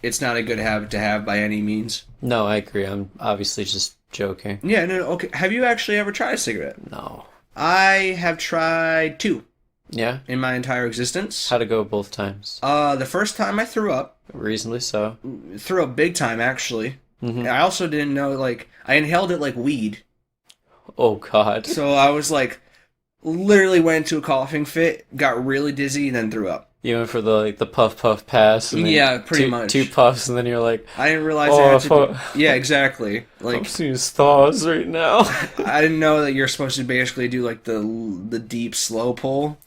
it's not a good habit to have by any means. No, I agree. I'm obviously just joking. Yeah, no, okay. Have you actually ever tried a cigarette? No. I have tried 2. Yeah? In my entire existence. How'd it go both times? The first time I threw up. Reasonably so. Threw up big time, actually. Mm-hmm. I also didn't know, I inhaled it like weed. Oh, God. So I was literally went into a coughing fit, got really dizzy, and then threw up. You went for the puff pass. And yeah, pretty much. 2 puffs, and then you're like, I didn't realize I had to yeah, exactly. I'm seeing stars right now. I didn't know that you're supposed to basically do the deep slow pull.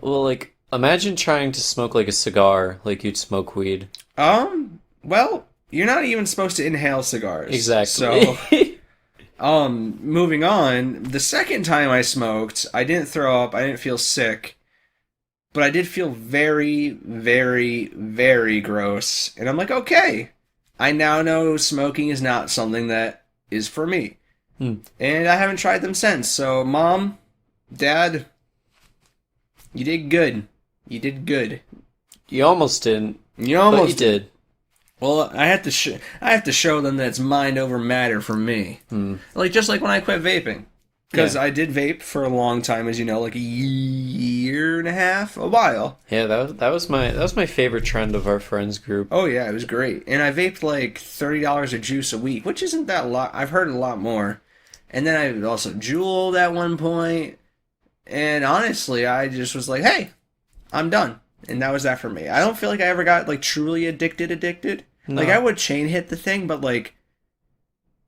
Well, imagine trying to smoke a cigar like you'd smoke weed. Well, you're not even supposed to inhale cigars. Exactly. So, Moving on, the second time I smoked, I didn't throw up, I didn't feel sick, but I did feel very, very, very gross. And I'm like, okay, I now know smoking is not something that is for me. And I haven't tried them since. So, Mom, Dad, you did good. You did good. You almost didn't. You almost but you did. Well, I have to show them that it's mind over matter for me. Like just like when I quit vaping, because I did vape for a long time, as you know, like a year and a half, a while. Yeah, that was my favorite trend of our friends group. Oh yeah, it was great, and I vaped like $30 of juice a week, which isn't that lot. I've heard a lot more, and then I also jeweled at one point, and honestly, I just was like, hey, I'm done, and that was that for me. I don't feel like I ever got like truly addicted. No. Like I would chain hit the thing, but like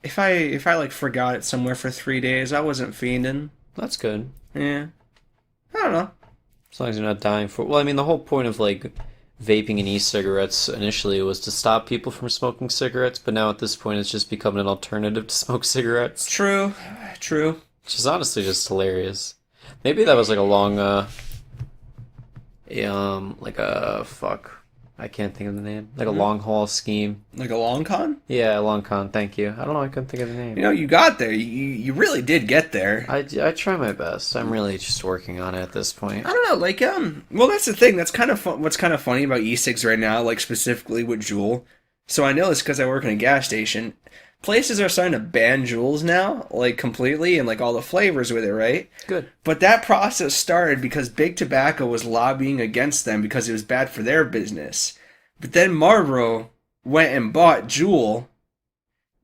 if I like forgot it somewhere for 3 days, I wasn't fiending. That's good. Yeah, I don't know. As long as you're not dying for. Well, I mean, the whole point of like vaping and e-cigarettes initially was to stop people from smoking cigarettes, but now at this point it's just become an alternative to smoke cigarettes. True. Which is honestly just hilarious. Maybe that was like a long, I can't think of the name. Like a long haul scheme. Like a long con? Yeah, a long con. Thank you. I don't know. I couldn't think of the name. You know, you got there. You really did get there. I try my best. I'm really just working on it at this point. I don't know. Like well, that's the thing. That's kind of fun. What's kind of funny about e-cigs right now, like specifically with Juul. So I know this because I work in a gas station. Places are starting to ban Juuls now, like completely, and like all the flavors with it, right? Good. But that process started because Big Tobacco was lobbying against them because it was bad for their business. But then Marlboro went and bought Juul,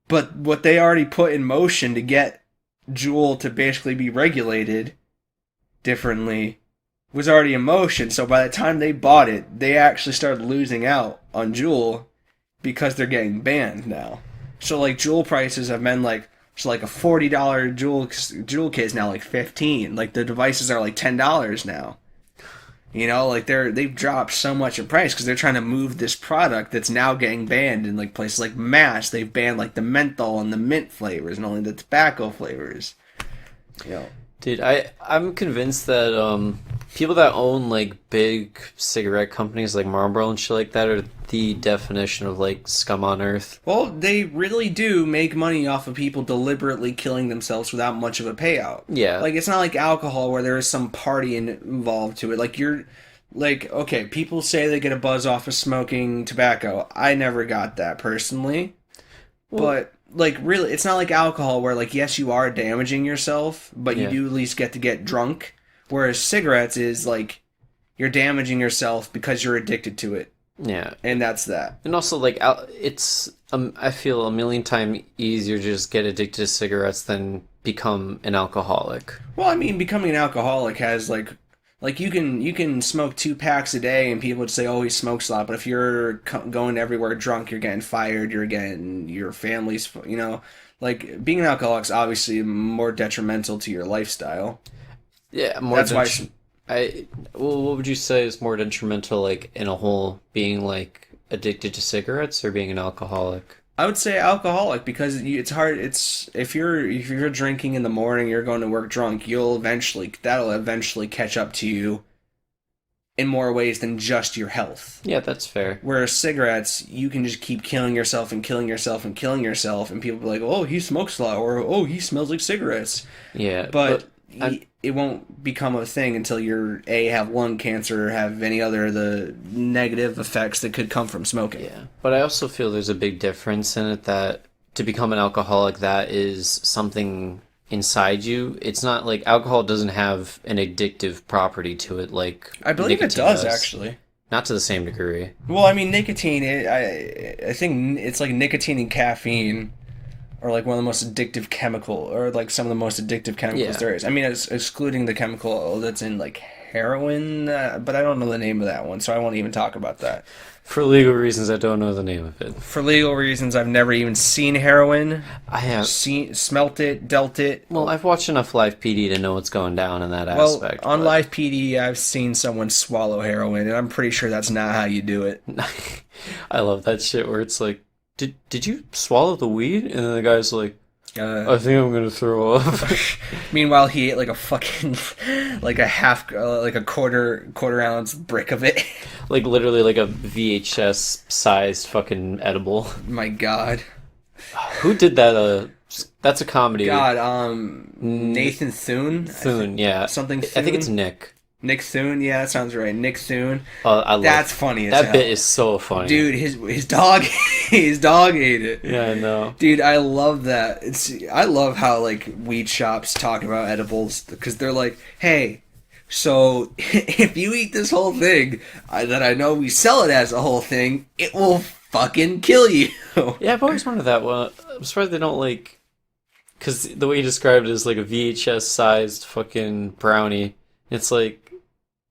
but what they already put in motion to get Juul to basically be regulated differently was already in motion. So by the time they bought it, they actually started losing out on Juul because they're getting banned now. So like Juul prices have been like a $40 Juul kit is now like $15. Like the devices are like $10 now. You know, like they've dropped so much in price because they're trying to move this product that's now getting banned in like places like Mass. They've banned like the menthol and the mint flavors and only the tobacco flavors. You know. Dude, I'm convinced that people that own like big cigarette companies like Marlboro and shit like that are the definition of like scum on earth. Well, they really do make money off of people deliberately killing themselves without much of a payout. Yeah. Like it's not like alcohol where there is some party involved to it. Like you're like, okay, people say they get a buzz off of smoking tobacco. I never got that personally. Well, but like really, it's not like alcohol where like yes, you are damaging yourself, but you do at least get to get drunk. Whereas cigarettes is like you're damaging yourself because you're addicted to it. Yeah, and that's that. And also, like, it's I feel a million times easier to just get addicted to cigarettes than become an alcoholic. Well, I mean, becoming an alcoholic has like you can smoke 2 packs a day, and people would say, "Oh, he smokes a lot." But if you're going everywhere drunk, you're getting fired. You're getting your family's, you know, like being an alcoholic is obviously more detrimental to your lifestyle. Yeah, more. That's why. Well, what would you say is more detrimental, like in a whole, being like addicted to cigarettes or being an alcoholic? I would say alcoholic because it's hard. It's if you're drinking in the morning, you're going to work drunk. That'll eventually catch up to you in more ways than just your health. Yeah, that's fair. Whereas cigarettes, you can just keep killing yourself and killing yourself and killing yourself, and people be like, "Oh, he smokes a lot," or "Oh, he smells like cigarettes." Yeah, but it won't become a thing until you have lung cancer or have any other of the negative effects that could come from smoking. Yeah, but I also feel there's a big difference in it that to become an alcoholic, that is something inside you. It's not like alcohol doesn't have an addictive property to it like I believe it does actually. Not to the same degree. Well, I mean, nicotine, I think it's like nicotine and caffeine or like one of the most addictive chemical, or like some of the most addictive chemicals there is. I mean, excluding the chemical that's in like heroin, but I don't know the name of that one, so I won't even talk about that. For legal reasons, I don't know the name of it. For legal reasons, I've never even seen heroin. I have smelt it, dealt it. Well, I've watched enough Live PD to know what's going down in that aspect. On Live PD, I've seen someone swallow heroin, and I'm pretty sure that's not how you do it. I love that shit where it's like, Did you swallow the weed? And then the guy's like, I think I'm gonna throw up. Meanwhile, he ate like a fucking, like a half, like a quarter ounce brick of it. Like literally like a VHS sized fucking edible. My God. Who did that? That's a comedy. God, Nathan Thune? Thune, yeah. Something I think it's Thune? Nick. Nick Thune? Yeah, that sounds right. Nick Thune. I love That's funny as that hell. bit is so funny. Dude, his dog his dog ate it. Yeah, I know. Dude, I love that. I love how like weed shops talk about edibles because they're like, "Hey, so if you eat this whole thing that I know we sell it as a whole thing, it will fucking kill you." Yeah, I've always wondered that. Well, I'm surprised they don't like, because the way you described it is like a VHS sized fucking brownie. It's like,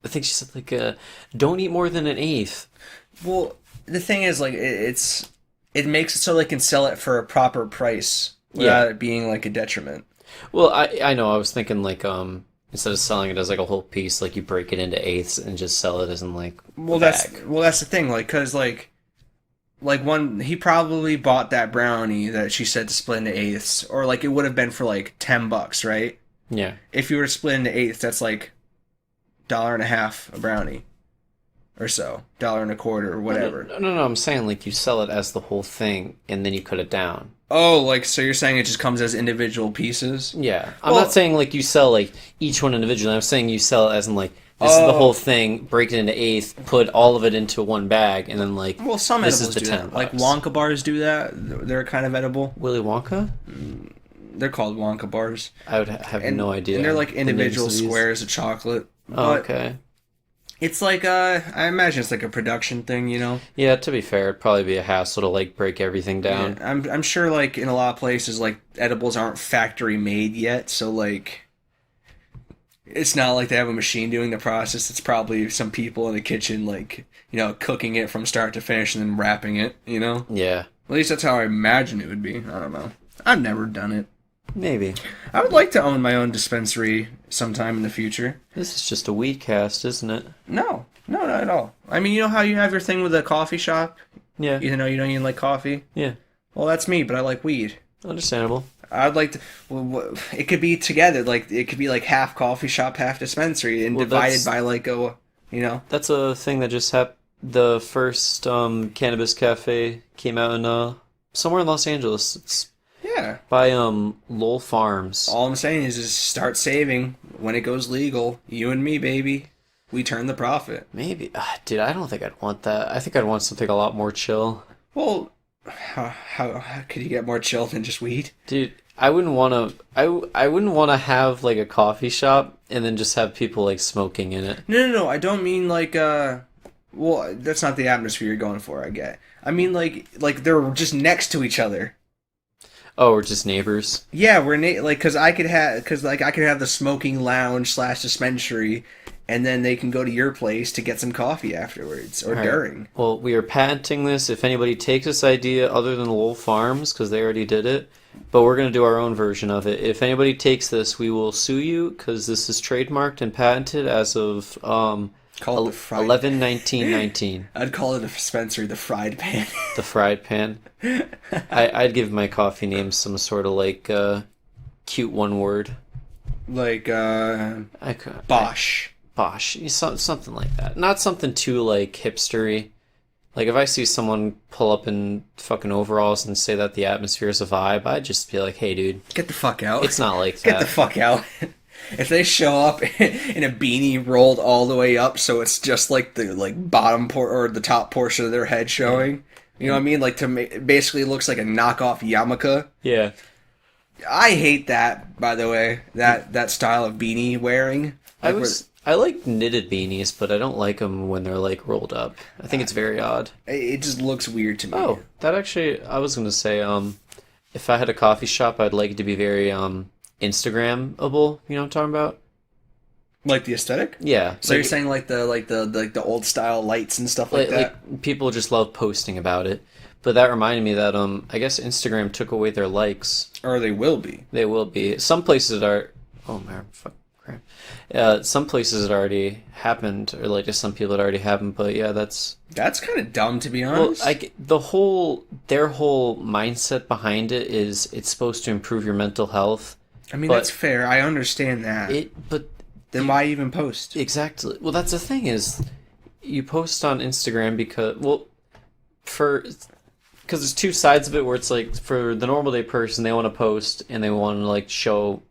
I think she said like, don't eat more than an eighth. Well, the thing is, like, it makes it so they can sell it for a proper price without it being like a detriment. Well, I know. I was thinking like, instead of selling it as like a whole piece, like you break it into eighths and just sell it as in like a bag. That's the thing, like, cause like one he probably bought that brownie that she said to split into eighths, or like it would have been for like $10, right? Yeah. If you were to split into eighths, that's like $1.50 a brownie, or so, $1.25 or whatever. No. I'm saying like you sell it as the whole thing and then you cut it down. Oh, like, so you're saying it just comes as individual pieces? Yeah. I'm not saying like you sell like each one individually. I'm saying you sell it as in like, this is the whole thing, break it into eighths, put all of it into one bag, and then like, well, some this edibles is the do that. $10. Like Wonka bars do that. They're kind of edible. Willy Wonka? They're called Wonka bars. I would have no idea. And they're like the names individual of these. squares of chocolate. Oh, But okay. it's like I imagine it's like a production thing, you know. Yeah, to be fair, it'd probably be a hassle to like break everything down. Yeah, I'm sure like in a lot of places like edibles aren't factory made yet, so like it's not like they have a machine doing the process. It's probably some people in a kitchen like, you know, cooking it from start to finish and then wrapping it, you know. Yeah, At least that's how I imagine it would be. I don't know. I've never done it. maybe. I would like to own my own dispensary sometime in the future. This is just a weed cast, isn't it? No, not at all. I mean, you know how you have your thing with a coffee shop? Yeah. Even though you don't even like coffee? Yeah. Well, that's me, but I like weed. Understandable. I'd like to. Well, it could be together. Like it could be like half coffee shop, half dispensary, and divided by like a, you know. That's a thing that just happened. The first cannabis cafe came out in somewhere in Los Angeles. It's Yeah. by Lowell Farms. All I'm saying is just start saving when it goes legal. You and me, baby. We turn the profit. Maybe, dude. I don't think I'd want that. I think I'd want something a lot more chill. Well, how could you get more chill than just weed? Dude, I wouldn't want to. I wouldn't want to have like a coffee shop and then just have people like smoking in it. No. I don't mean like well, that's not the atmosphere you're going for. I get. I mean like they're just next to each other. Oh, we're just neighbors. Yeah, we're like because I could have the smoking lounge / dispensary, and then they can go to your place to get some coffee afterwards or All right. during. Well, we are patenting this. If anybody takes this idea other than Lowell Farms, because they already did it, but we're going to do our own version of it. If anybody takes this, we will sue you because this is trademarked and patented as of Call it the fried. 11/19/19. I'd call it a dispensary, the fried pan. The fried pan. I'd give my coffee name some sort of like cute one word. Like I could, Bosch. Bosch, something like that. Not something too like hipstery. Like if I see someone pull up in fucking overalls and say that the atmosphere is a vibe, I'd just be like, "Hey, dude, Get the fuck out. it's not like Get that." the fuck out. If they show up in a beanie rolled all the way up, so it's just like the bottom or the top portion of their head showing. You know what I mean? Like basically it looks like a knockoff yarmulke. Yeah. I hate that, by the way. That style of beanie wearing. I like knitted beanies, but I don't like them when they're like rolled up. I think it's very odd. It just looks weird to me. Oh, that actually, I was gonna say, if I had a coffee shop, I'd like it to be very Instagrammable. You know what I'm talking about? Like the aesthetic? Yeah. So you're saying like the old style lights and stuff like that? Like people just love posting about it. But that reminded me that I guess Instagram took away their likes. Or they will be. They will be. Some places are. Oh man, fuck, Instagram. Some places it already happened, or like to some people it already happened. But yeah, that's kind of dumb, to be well, honest. their whole mindset behind it is it's supposed to improve your mental health. I mean, but that's fair. I understand that. But then why even post? exactly. Well, that's the thing is, you post on Instagram because there's two sides of it where it's like for the normal day person they want to post and they want to like show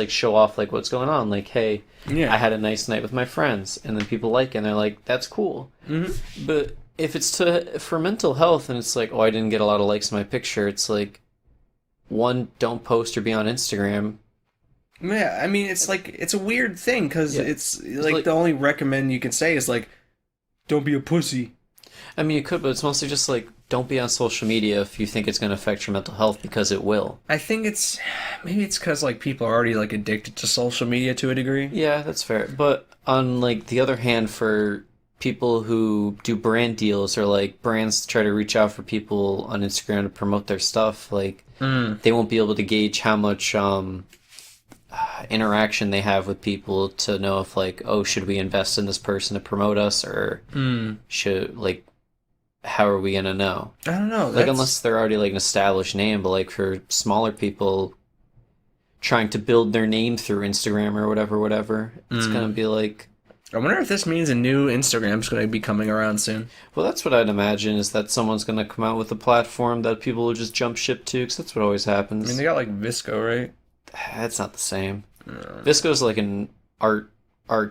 show off like what's going on, like, hey, Yeah. I had a nice night with my friends, and then people like it and they're like, that's cool. Mm-hmm. But if it's for mental health and it's like, oh, I didn't get a lot of likes on my picture, it's like, one, don't post or be on Instagram. Yeah, I mean, it's like, it's a weird thing, because it's like the only recommend you can say is like, don't be a pussy. I mean, you could, but it's mostly just like, don't be on social media if you think it's going to affect your mental health, because it will. I think maybe it's because like people are already like addicted to social media to a degree. Yeah, that's fair. But on like the other hand, for people who do brand deals, or like brands try to reach out for people on Instagram to promote their stuff, like they won't be able to gauge how much interaction they have with people to know if like, oh, should we invest in this person to promote us, or should like, how are we gonna know? I don't know. Like, unless they're already like an established name, but like for smaller people trying to build their name through Instagram or whatever, it's gonna be like, I wonder if this means a new Instagram's going to be coming around soon. well, that's what I'd imagine, is that someone's gonna come out with a platform that people will just jump ship to, because that's what always happens. I mean, they got like Visco, right? That's not the same. Visco's like an art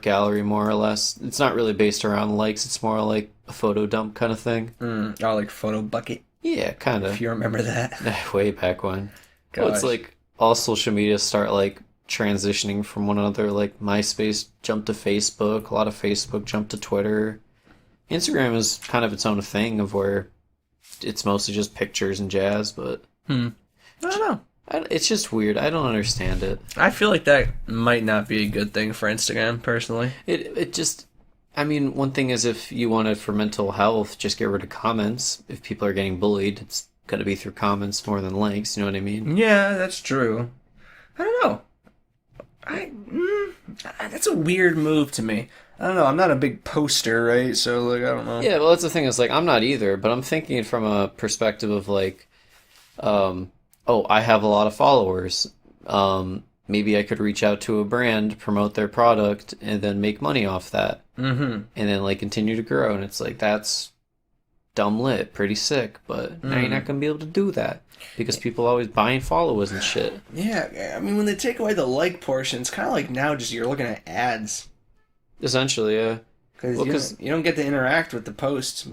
gallery, more or less. It's not really based around likes. It's more like a photo dump kind of thing. Oh, like Photo Bucket. Yeah, kind of. If you remember that. Way back when. Well, it's like all social media start like transitioning from one another. Like MySpace jumped to Facebook. A lot of Facebook jumped to Twitter. Instagram is kind of its own thing, of where it's mostly just pictures and jazz. But I don't know. It's just weird. I don't understand it. I feel like that might not be a good thing for Instagram, personally. It just, I mean, one thing is, if you want it for mental health, just get rid of comments. If people are getting bullied, it's going to be through comments more than likes. You know what I mean? Yeah, that's true. I don't know. That's a weird move to me. I don't know. I'm not a big poster, right? So, like, I don't know. Yeah, well, that's the thing, is like, I'm not either, but I'm thinking from a perspective of like, oh, I have a lot of followers. Maybe I could reach out to a brand, promote their product, and then make money off that. And then like continue to grow. And it's like, that's dumb lit, pretty sick. But now you're not going to be able to do that, because people always buying followers and shit. Yeah, I mean, when they take away the like portion, it's kind of like now just you're looking at ads. Essentially, yeah. Because you don't get to interact with the posts.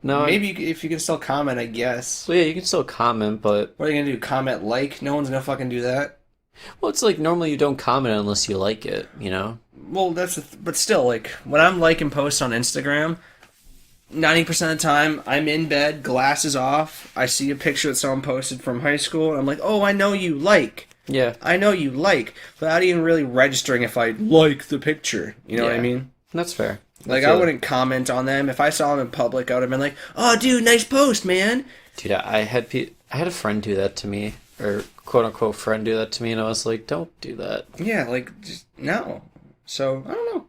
No, maybe if you can still comment, I guess. Well, yeah, you can still comment, but what are you gonna do? Comment like? No one's gonna fucking do that. Well, it's like normally you don't comment unless you like it, you know? Well, but still, like, when I'm liking posts on Instagram, 90% of the time, I'm in bed, glasses off, I see a picture that someone posted from high school, and I'm like, oh, I know you like. Yeah. I know you like, without even really registering if I like the picture. You know what I mean? That's fair. Like, I wouldn't comment on them. If I saw them in public, I would have been like, oh, dude, nice post, man. Dude, I had a friend do that to me, or quote-unquote friend do that to me, and I was like, don't do that. Yeah, like, just, no. So, I don't know.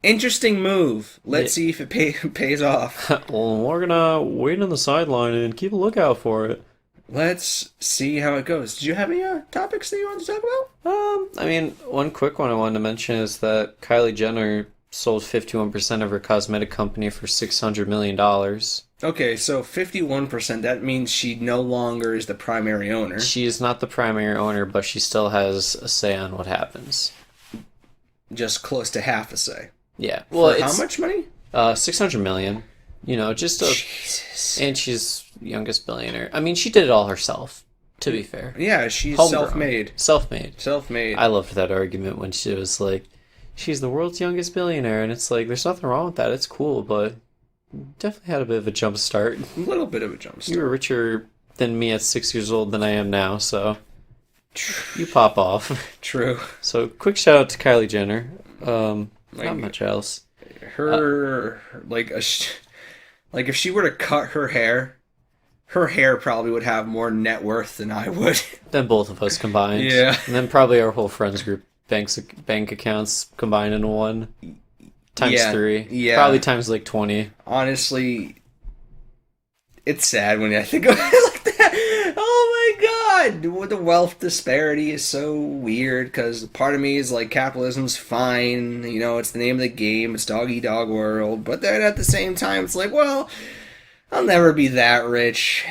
Interesting move. Let's see if it pays off. Well, we're gonna wait on the sideline and keep a lookout for it. Let's see how it goes. Did you have any topics that you wanted to talk about? I mean, one quick one I wanted to mention is that Kylie Jenner sold 51% of her cosmetic company for $600 million. Okay, so 51%, that means she no longer is the primary owner. She is not the primary owner, but she still has a say on what happens. Just close to half a say. Yeah. Well, for how much money? $600 million. You know, just a... Jesus. And she's youngest billionaire. I mean, she did it all herself, to be fair. Yeah, she's Homegrown. self-made. Self-made. I loved that argument when she was like, she's the world's youngest billionaire, and it's like, there's nothing wrong with that. It's cool, but definitely had a bit of a jump start. A little bit of a jump start. You were richer than me at 6 years old than I am now, so you pop off. True. So, quick shout out to Kylie Jenner. Not much else. Her, like if she were to cut her hair probably would have more net worth than I would. Than both of us combined. Yeah. And then probably our whole friends group bank accounts combined into one. Times Yeah, 3. yeah. Probably times like 20. Honestly, it's sad when I think of it like that. Oh my god! The wealth disparity is so weird because part of me is like capitalism's fine, you know, it's the name of the game, it's dog eat dog world, but then at the same time it's like, well, I'll never be that rich.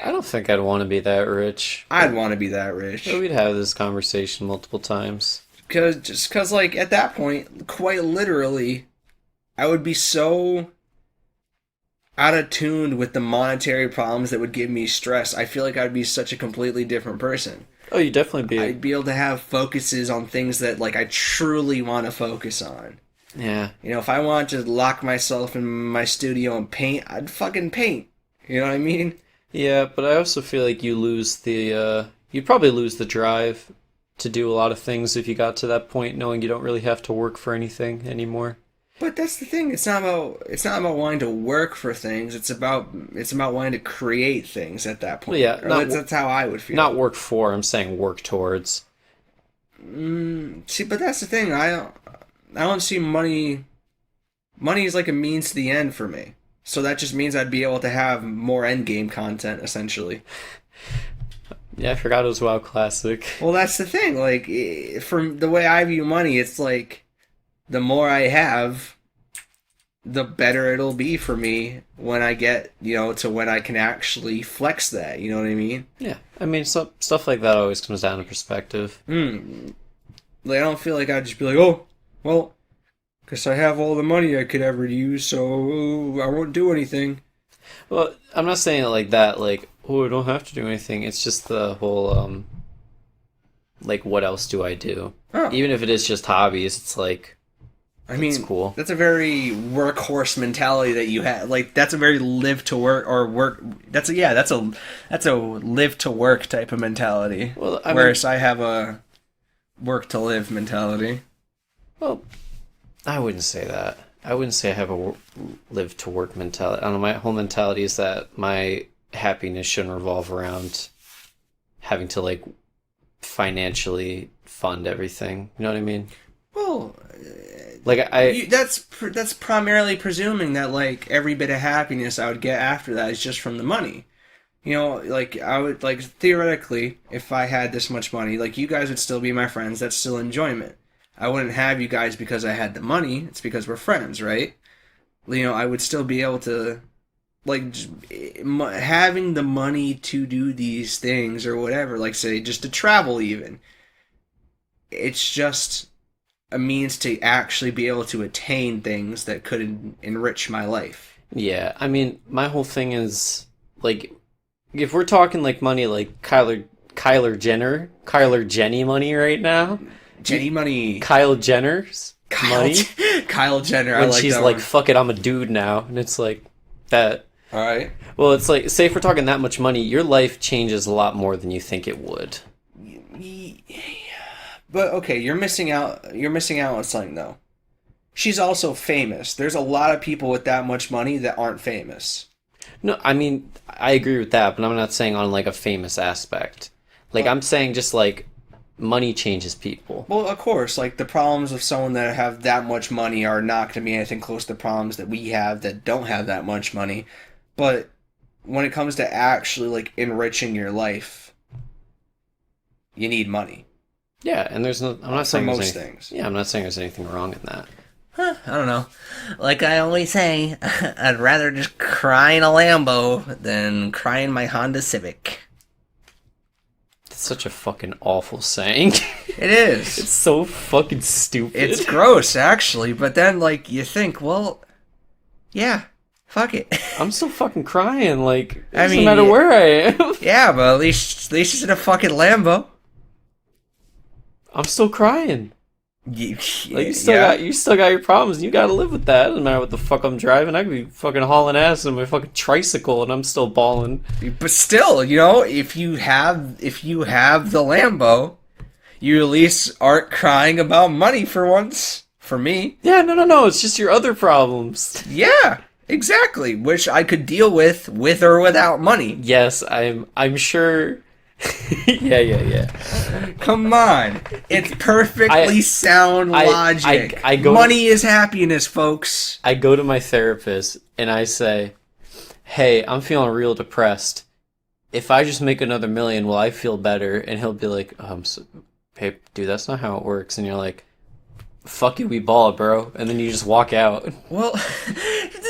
I don't think I'd want to be that rich. I'd want to be that rich. But we'd have this conversation multiple times. Because, like, at that point, quite literally, I would be so out of tune with the monetary problems that would give me stress. I feel like I'd be such a completely different person. Oh, you'd definitely be. I'd be able to have focuses on things that, like, I truly want to focus on. Yeah. You know, if I wanted to lock myself in my studio and paint, I'd fucking paint. You know what I mean? Yeah, but I also feel like you'd probably lose the drive to do a lot of things if you got to that point knowing you don't really have to work for anything anymore. But that's the thing. It's not about wanting to work for things. It's about wanting to create things at that point. Well, yeah, that's how I would feel. Not work for. I'm saying work towards. See, but that's the thing. I don't see money. Money is like a means to the end for me. So that just means I'd be able to have more endgame content, essentially. Yeah, I forgot it was WoW Classic. Well, that's the thing. Like, from the way I view money, it's like the more I have, the better it'll be for me when I get, you know, to when I can actually flex that. You know what I mean? Yeah, I mean, stuff like that always comes down to perspective. Like, I don't feel like I'd just be like, oh, well, because I have all the money I could ever use, so I won't do anything. Well, I'm not saying it like that, like, oh, I don't have to do anything. It's just the whole, like, what else do I do? Oh. Even if it is just hobbies, it's like, I mean, it's cool. That's a very workhorse mentality that you have. Like, that's a very live to work or work. That's a live to work type of mentality. Well, whereas I have a work to live mentality. Well, I wouldn't say that. I wouldn't say I have a live to work mentality. I don't know, my whole mentality is that my happiness shouldn't revolve around having to, like, financially fund everything. You know what I mean? Well, like, that's primarily presuming that, like, every bit of happiness I would get after that is just from the money. You know, like, I would, like, theoretically, if I had this much money, like, you guys would still be my friends. That's still enjoyment. I wouldn't have you guys because I had the money. It's because we're friends, right? You know, I would still be able to, like, having the money to do these things or whatever, like, say, just to travel even. It's just a means to actually be able to attain things that could enrich my life. Yeah, I mean, my whole thing is, like, if we're talking, like, money, like, Kylie Jenny money right now. Jenny money. Kyle Jenner's money. Kyle Jenner. When I like she's that like, one. fuck it, I'm a dude now. And it's like, that. All right. Well, it's like, say if we're talking that much money, your life changes a lot more than you think it would. But, okay, you're missing out. You're missing out on something, though. She's also famous. There's a lot of people with that much money that aren't famous. No, I mean, I agree with that, but I'm not saying on, like, a famous aspect. Like, I'm saying just, like, money changes people. Well, of course, like, the problems of someone that have that much money are not going to be anything close to problems that we have that don't have that much money. But when it comes to actually, like, enriching your life, you need money. Yeah, and there's no... I'm not saying for there's most things. Yeah, I'm not saying there's anything wrong in that. I don't know. Like I always say, I'd rather just cry in a Lambo than cry in my Honda Civic. It's such a fucking awful saying. It is. It's so fucking stupid. It's gross, actually, but then, like, you think, well, yeah, fuck it. I'm still fucking crying, like, it I doesn't mean, matter where I am. Yeah, but at least it's in a fucking Lambo. I'm still crying. You, Like, you still got your problems, and you gotta live with that. It doesn't matter what the fuck I'm driving. I could be fucking hauling ass in my fucking tricycle, and I'm still bawling. But still, you know, if you have the Lambo, you at least aren't crying about money for once. For me. Yeah, no. It's just your other problems. Yeah, exactly. Which I could deal with or without money. Yes, I'm sure Yeah. Come on. It's perfectly sound logic. Money is happiness, folks. I go to my therapist and I say, hey, I'm feeling real depressed. If I just make another million, will I feel better? And he'll be like, hey, dude, that's not how it works. And you're like, fuck it, we ball, bro. And then you just walk out. Well,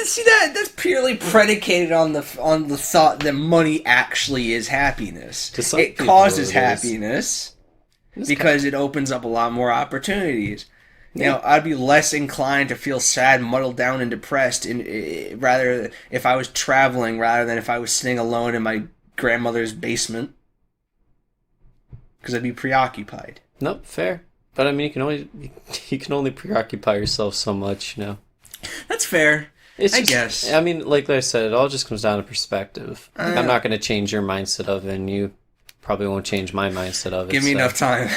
see that's purely predicated on the thought that money actually is happiness. It causes happiness because it opens up a lot more opportunities. You know, I'd be less inclined to feel sad, muddled down, and depressed rather if I was traveling rather than if I was sitting alone in my grandmother's basement because I'd be preoccupied. Nope, fair. But I mean, you can only preoccupy yourself so much, you know. That's fair. I guess. I mean, like I said, it all just comes down to perspective. I'm not going to change your mindset of it, and you probably won't change my mindset of it. Give me enough time.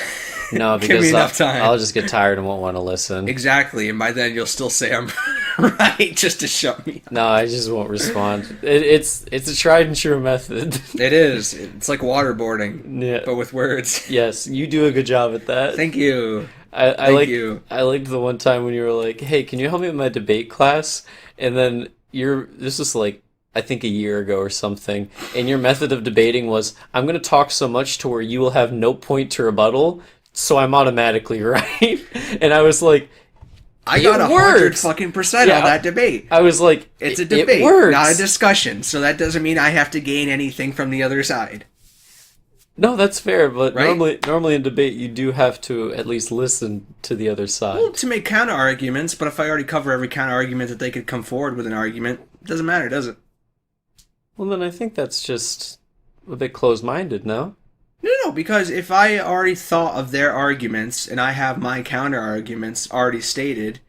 No, because I'll just get tired and won't want to listen. Exactly, and by then you'll still say I'm right just to shut me up. No, I just won't respond. It's a tried and true method. It is. It's like waterboarding, but with words. Yes, you do a good job at that. Thank you. I liked the one time when you were like, hey, can you help me with my debate class? And then this was like, I think a year ago or something, and your method of debating was, I'm going to talk so much to where you will have no point to rebuttal, so I'm automatically right. And I was like, I got 100% on that debate. I was like, it's a debate, not a discussion, so that doesn't mean I have to gain anything from the other side. No, that's fair, but normally in debate you do have to at least listen to the other side. Well, to make counter arguments, but if I already cover every counter argument that they could come forward with an argument, it doesn't matter, does it? Well, then I think that's just a bit closed-minded, no? No, because if I already thought of their arguments and I have my counter arguments already stated,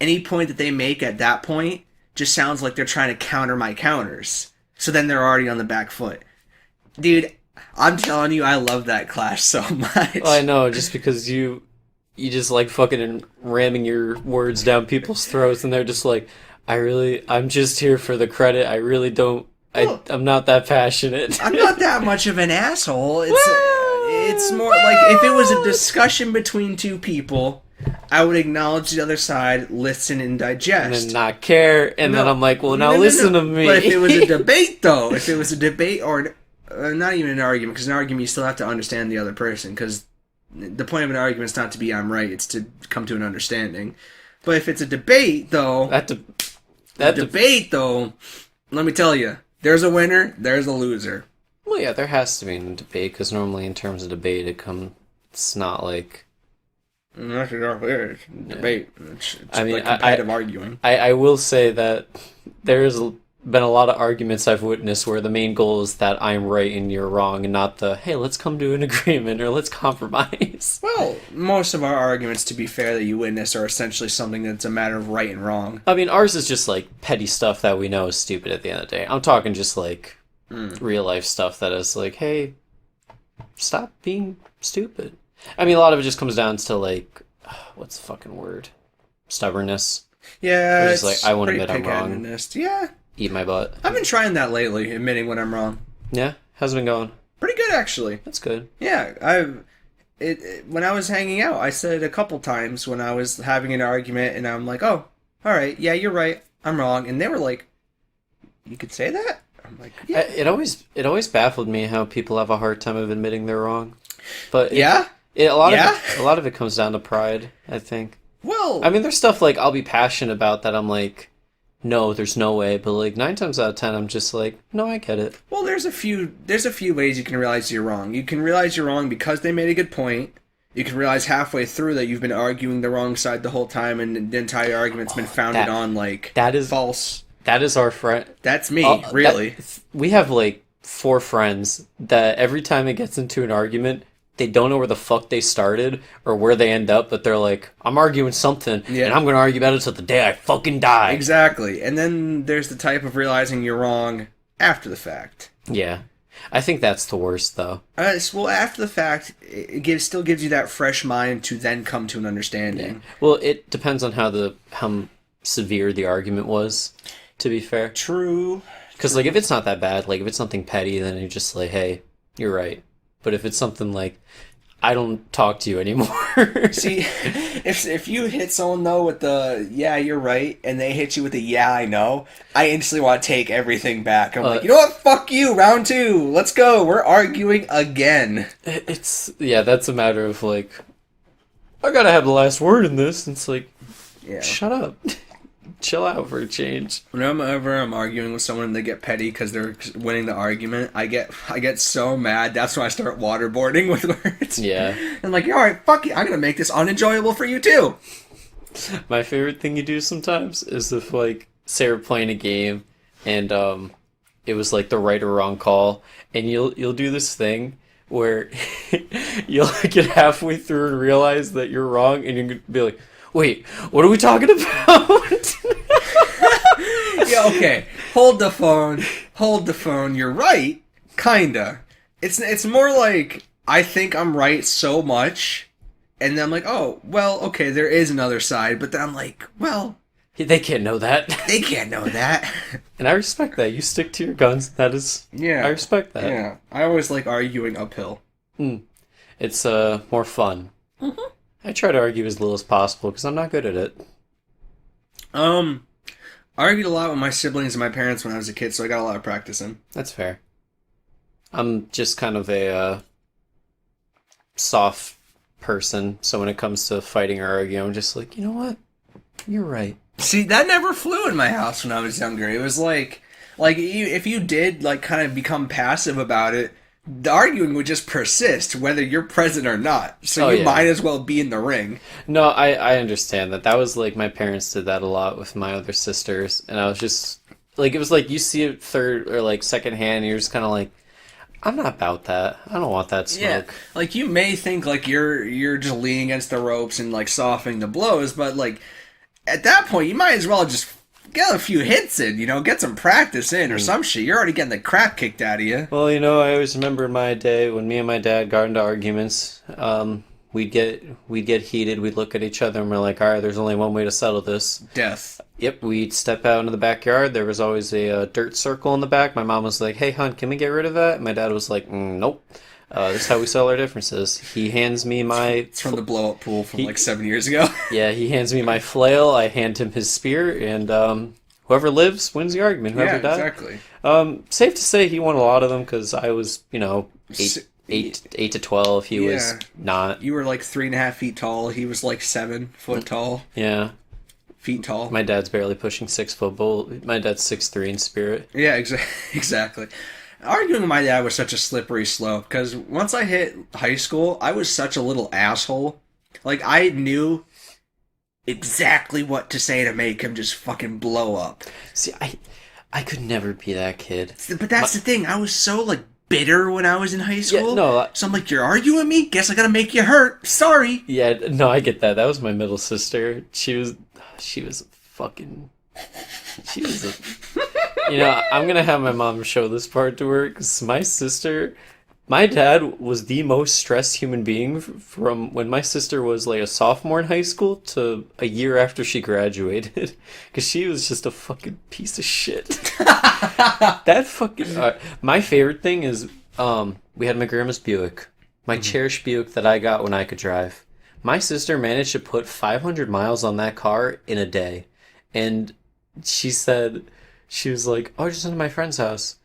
any point that they make at that point just sounds like they're trying to counter my counters. So then they're already on the back foot. Dude, I'm telling you, I love that class so much. Well, I know, just because you just like fucking ramming your words down people's throats and they're just like, I'm just here for the credit. I really don't. I'm not that passionate. I'm not that much of an asshole. It's more like if it was a discussion between two people, I would acknowledge the other side, listen and digest. And then not care, and then I'm like, well, now listen to me. But if it was a debate, though, or not even an argument, because an argument you still have to understand the other person, because the point of an argument is not to be I'm right, it's to come to an understanding. But if it's a debate, though, let me tell you, there's a winner, there's a loser. Well, yeah, there has to be in a debate, because normally in terms of debate, it's not like... Debate. It's like competitive arguing. I will say that there's been a lot of arguments I've witnessed where the main goal is that I'm right and you're wrong, and not hey, let's come to an agreement, or let's compromise. Well, most of our arguments, to be fair, that you witness are essentially something that's a matter of right and wrong. I mean, ours is just like petty stuff that we know is stupid at the end of the day. I'm talking just like real life stuff that is like, hey, stop being stupid. I mean, a lot of it just comes down to like, what's the fucking word? Stubbornness. Yeah, it's like, I won't admit I'm wrong. Yeah. Eat my butt. I've been trying that lately, admitting when I'm wrong. Yeah? How's it been going? Pretty good, actually. That's good. Yeah, when I was hanging out, I said it a couple times when I was having an argument, and I'm like, oh, alright, yeah, you're right, I'm wrong. And they were like, you could say that? I'm like, yeah. It always baffled me how people have a hard time of admitting they're wrong. But a lot of it comes down to pride, I think. Well, I mean, there's stuff like I'll be passionate about that I'm like, no, there's no way, but like 9 times out of 10 I'm just like, no, I get it. Well, there's a few ways you can realize you're wrong. You can realize you're wrong because they made a good point. You can realize halfway through that you've been arguing the wrong side the whole time, and the entire argument's been founded on like false. That is our friend. That's me, really. We have like 4 friends that every time it gets into an argument, they don't know where the fuck they started or where they end up, but they're like, I'm arguing something, and I'm going to argue about it till the day I fucking die. Exactly. And then there's the type of realizing you're wrong after the fact. Yeah. I think that's the worst, though. Well, after the fact, it still gives you that fresh mind to then come to an understanding. Yeah. Well, it depends on how severe the argument was, to be fair. True. Because, like, if it's not that bad, like, if it's something petty, then you're just like, hey, you're right. But if it's something like, I don't talk to you anymore. See, if you hit someone though with the yeah you're right, and they hit you with the yeah I know, I instantly want to take everything back. I'm like, you know what? Fuck you. Round 2. Let's go. We're arguing again. That's a matter of like, I gotta have the last word in this. And it's like, Yeah. shut up. Chill out for a change. Whenever I'm arguing with someone and they get petty because they're winning the argument, I get so mad. That's when I start waterboarding with words. Yeah. I'm like, all right, fuck you. I'm gonna make this unenjoyable for you too. My favorite thing you do sometimes is if like, say we're playing a game and it was like the right or wrong call, and you'll do this thing where you'll get halfway through and realize that you're wrong, and you're gonna be like, wait, what are we talking about? Yeah, okay. Hold the phone. You're right. Kinda. It's more like I think I'm right so much, and then I'm like, oh, well, okay, there is another side, but then I'm like, well, They can't know that. they can't know that. And I respect that. You stick to your guns. That is... Yeah. I respect that. Yeah. I always like arguing uphill. It's more fun. Mm-hmm. I try to argue as little as possible because I'm not good at it. I argued a lot with my siblings and my parents when I was a kid, so I got a lot of practice in. That's fair. I'm just kind of a soft person, so when it comes to fighting or arguing, I'm just like, you know what? You're right. See, that never flew in my house when I was younger. It was like if you did like kind of become passive about it, the arguing would just persist whether you're present or not. So you might as well be in the ring. No, I understand that. That was like my parents did that a lot with my other sisters, and I was just like, it was like you see it third or like second hand, and you're just kind of like, I'm not about that. I don't want that smoke. Yeah, like you may think like you're just leaning against the ropes and like softening the blows, but like at that point you might as well just get a few hits in, get some practice in or some shit. You're already getting the crap kicked out of you. Well, I always remember my day when me and my dad got into arguments. We'd get heated. We'd look at each other and we're like, all right, there's only one way to settle this. Death. Yep, we'd step out into the backyard. There was always a dirt circle in the back. My mom was like, hey, hon, can we get rid of that? And my dad was like, nope. This is how we settle our differences. He hands me my... It's from the blow-up pool from like 7 years ago. Yeah, he hands me my flail. I hand him his spear, and whoever lives wins the argument. Whoever dies. Exactly. Safe to say he won a lot of them because I was, 8 to 12. He was not. You were like 3.5 feet tall. He was like 7 foot tall. Yeah. Feet tall. My dad's barely pushing 6 foot. But my dad's 6'3" in spirit. Yeah, exactly. Arguing with my dad was such a slippery slope because once I hit high school, I was such a little asshole. Like, I knew exactly what to say to make him just fucking blow up. See, I could never be that kid. But that's the thing. I was so, like, bitter when I was in high school. Yeah, no. So I'm like, you're arguing with me? Guess I gotta make you hurt. Sorry. Yeah, no, I get that. That was my middle sister. She was fucking... She was a... I'm going to have my mom show this part to her, because my dad was the most stressed human being from when my sister was like a sophomore in high school to a year after she graduated, because she was just a fucking piece of shit. That fucking... my favorite thing is, we had my grandma's Buick, my cherished Buick that I got when I could drive. My sister managed to put 500 miles on that car in a day, and she said... She was like, oh, I just went to my friend's house,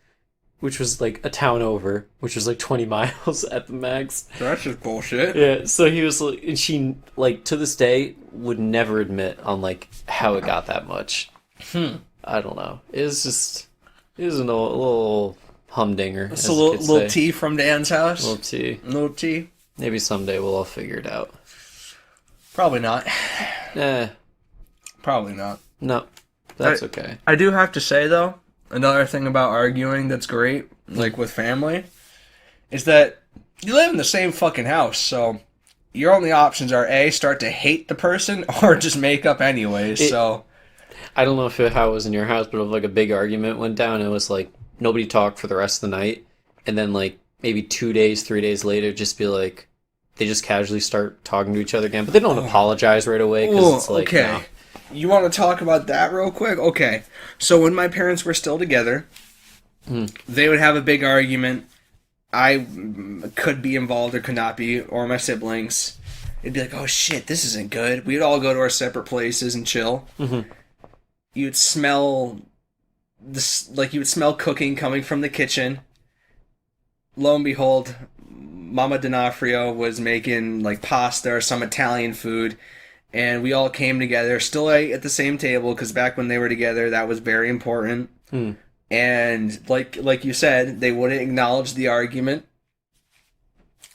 which was like a town over, which was like 20 miles at the max. That's just bullshit. Yeah, so he was like, and she, like, to this day, would never admit on, like, how it got that much. I don't know. It was a little humdinger. It's a little tea from Dan's house. Little tea. Maybe someday we'll all figure it out. Probably not. Probably not. No. That's okay. I do have to say, though, another thing about arguing that's great, like with family, is that you live in the same fucking house, so your only options are A, start to hate the person, or just make up anyways, so... I don't know how it was in your house, but if like a big argument went down, it was like, nobody talked for the rest of the night, and then like, maybe 2 days, 3 days later, just be like, they just casually start talking to each other again, but they don't apologize right away, because it's like, okay. No. You want to talk about that real quick? Okay. So when my parents were still together, they would have a big argument, I could be involved or could not be, or my siblings, it'd be like, oh shit, this isn't good. We'd all go to our separate places and chill. Mm-hmm. You'd smell this, like you would smell cooking coming from the kitchen. Lo and behold, Mama D'Onofrio was making like pasta or some Italian food, and we all came together, still at the same table, because back when they were together, that was very important. Hmm. And like you said, they wouldn't acknowledge the argument.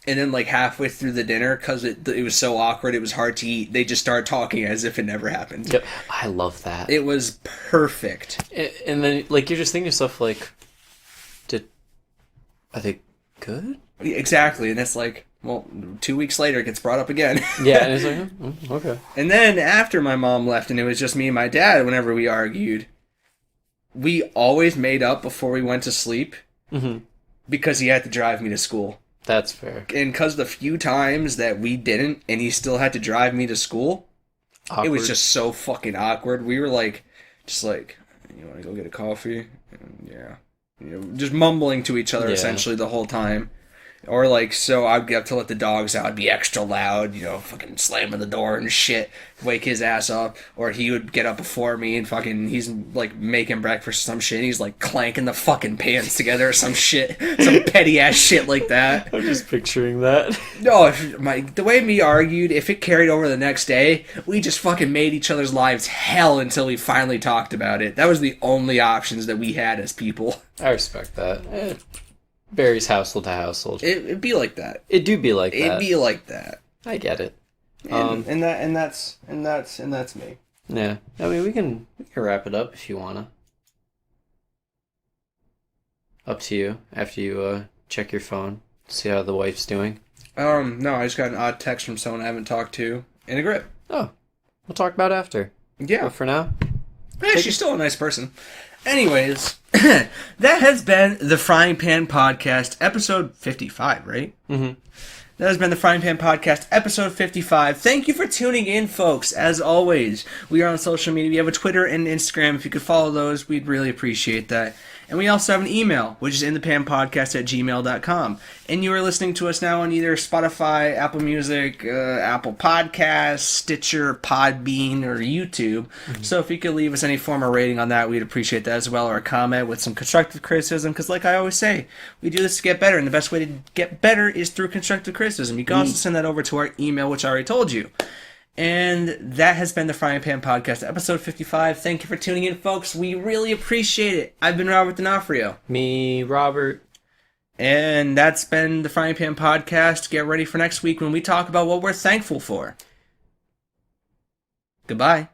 And then like halfway through the dinner, because it was so awkward, it was hard to eat, they just started talking as if it never happened. Yep. I love that. It was perfect. And then, like, you're just thinking to yourself, like, are they good? Exactly, and it's like, well, 2 weeks later, it gets brought up again. Yeah, and it's like, okay. And then after my mom left, and it was just me and my dad, whenever we argued, we always made up before we went to sleep, because he had to drive me to school. That's fair. And because the few times that we didn't, and he still had to drive me to school, Awkward. it was just so fucking awkward. We were like, you want to go get a coffee? And yeah. Just mumbling to each other essentially the whole time. Or like, so I'd get up to let the dogs out, I'd be extra loud, fucking slamming the door and shit, wake his ass up. Or he would get up before me and fucking, he's like making breakfast or some shit, and he's like clanking the fucking pans together or some shit, some petty ass shit like that. I'm just picturing that. No, the way we argued, if it carried over the next day, we just fucking made each other's lives hell until we finally talked about it. That was the only options that we had as people. I respect that. It varies household to household. It'd be like that. It do be like that. It'd be like that. I get it. And that's me. Yeah. I mean, we can wrap it up if you wanna. Up to you. After you check your phone, see how the wife's doing. No, I just got an odd text from someone I haven't talked to in a grip. Oh, we'll talk about it after. Yeah. But for now, yeah, she's still a nice person. Anyways, that has been the Frying Pan Podcast, episode 55, right? Mm-hmm. That has been the Frying Pan Podcast, episode 55. Thank you for tuning in, folks. As always, we are on social media. We have a Twitter and Instagram. If you could follow those, we'd really appreciate that. And we also have an email, which is inthepanpodcast@gmail.com. And you are listening to us now on either Spotify, Apple Music, Apple Podcasts, Stitcher, Podbean, or YouTube. Mm-hmm. So if you could leave us any form of rating on that, we'd appreciate that as well, or a comment with some constructive criticism, because like I always say, we do this to get better, and the best way to get better is through constructive criticism. You can also send that over to our email, which I already told you. And that has been the Frying Pan Podcast, episode 55. Thank you for tuning in, folks. We really appreciate it. I've been Robert D'Onofrio. Me, Robert. And that's been the Frying Pan Podcast. Get ready for next week when we talk about what we're thankful for. Goodbye.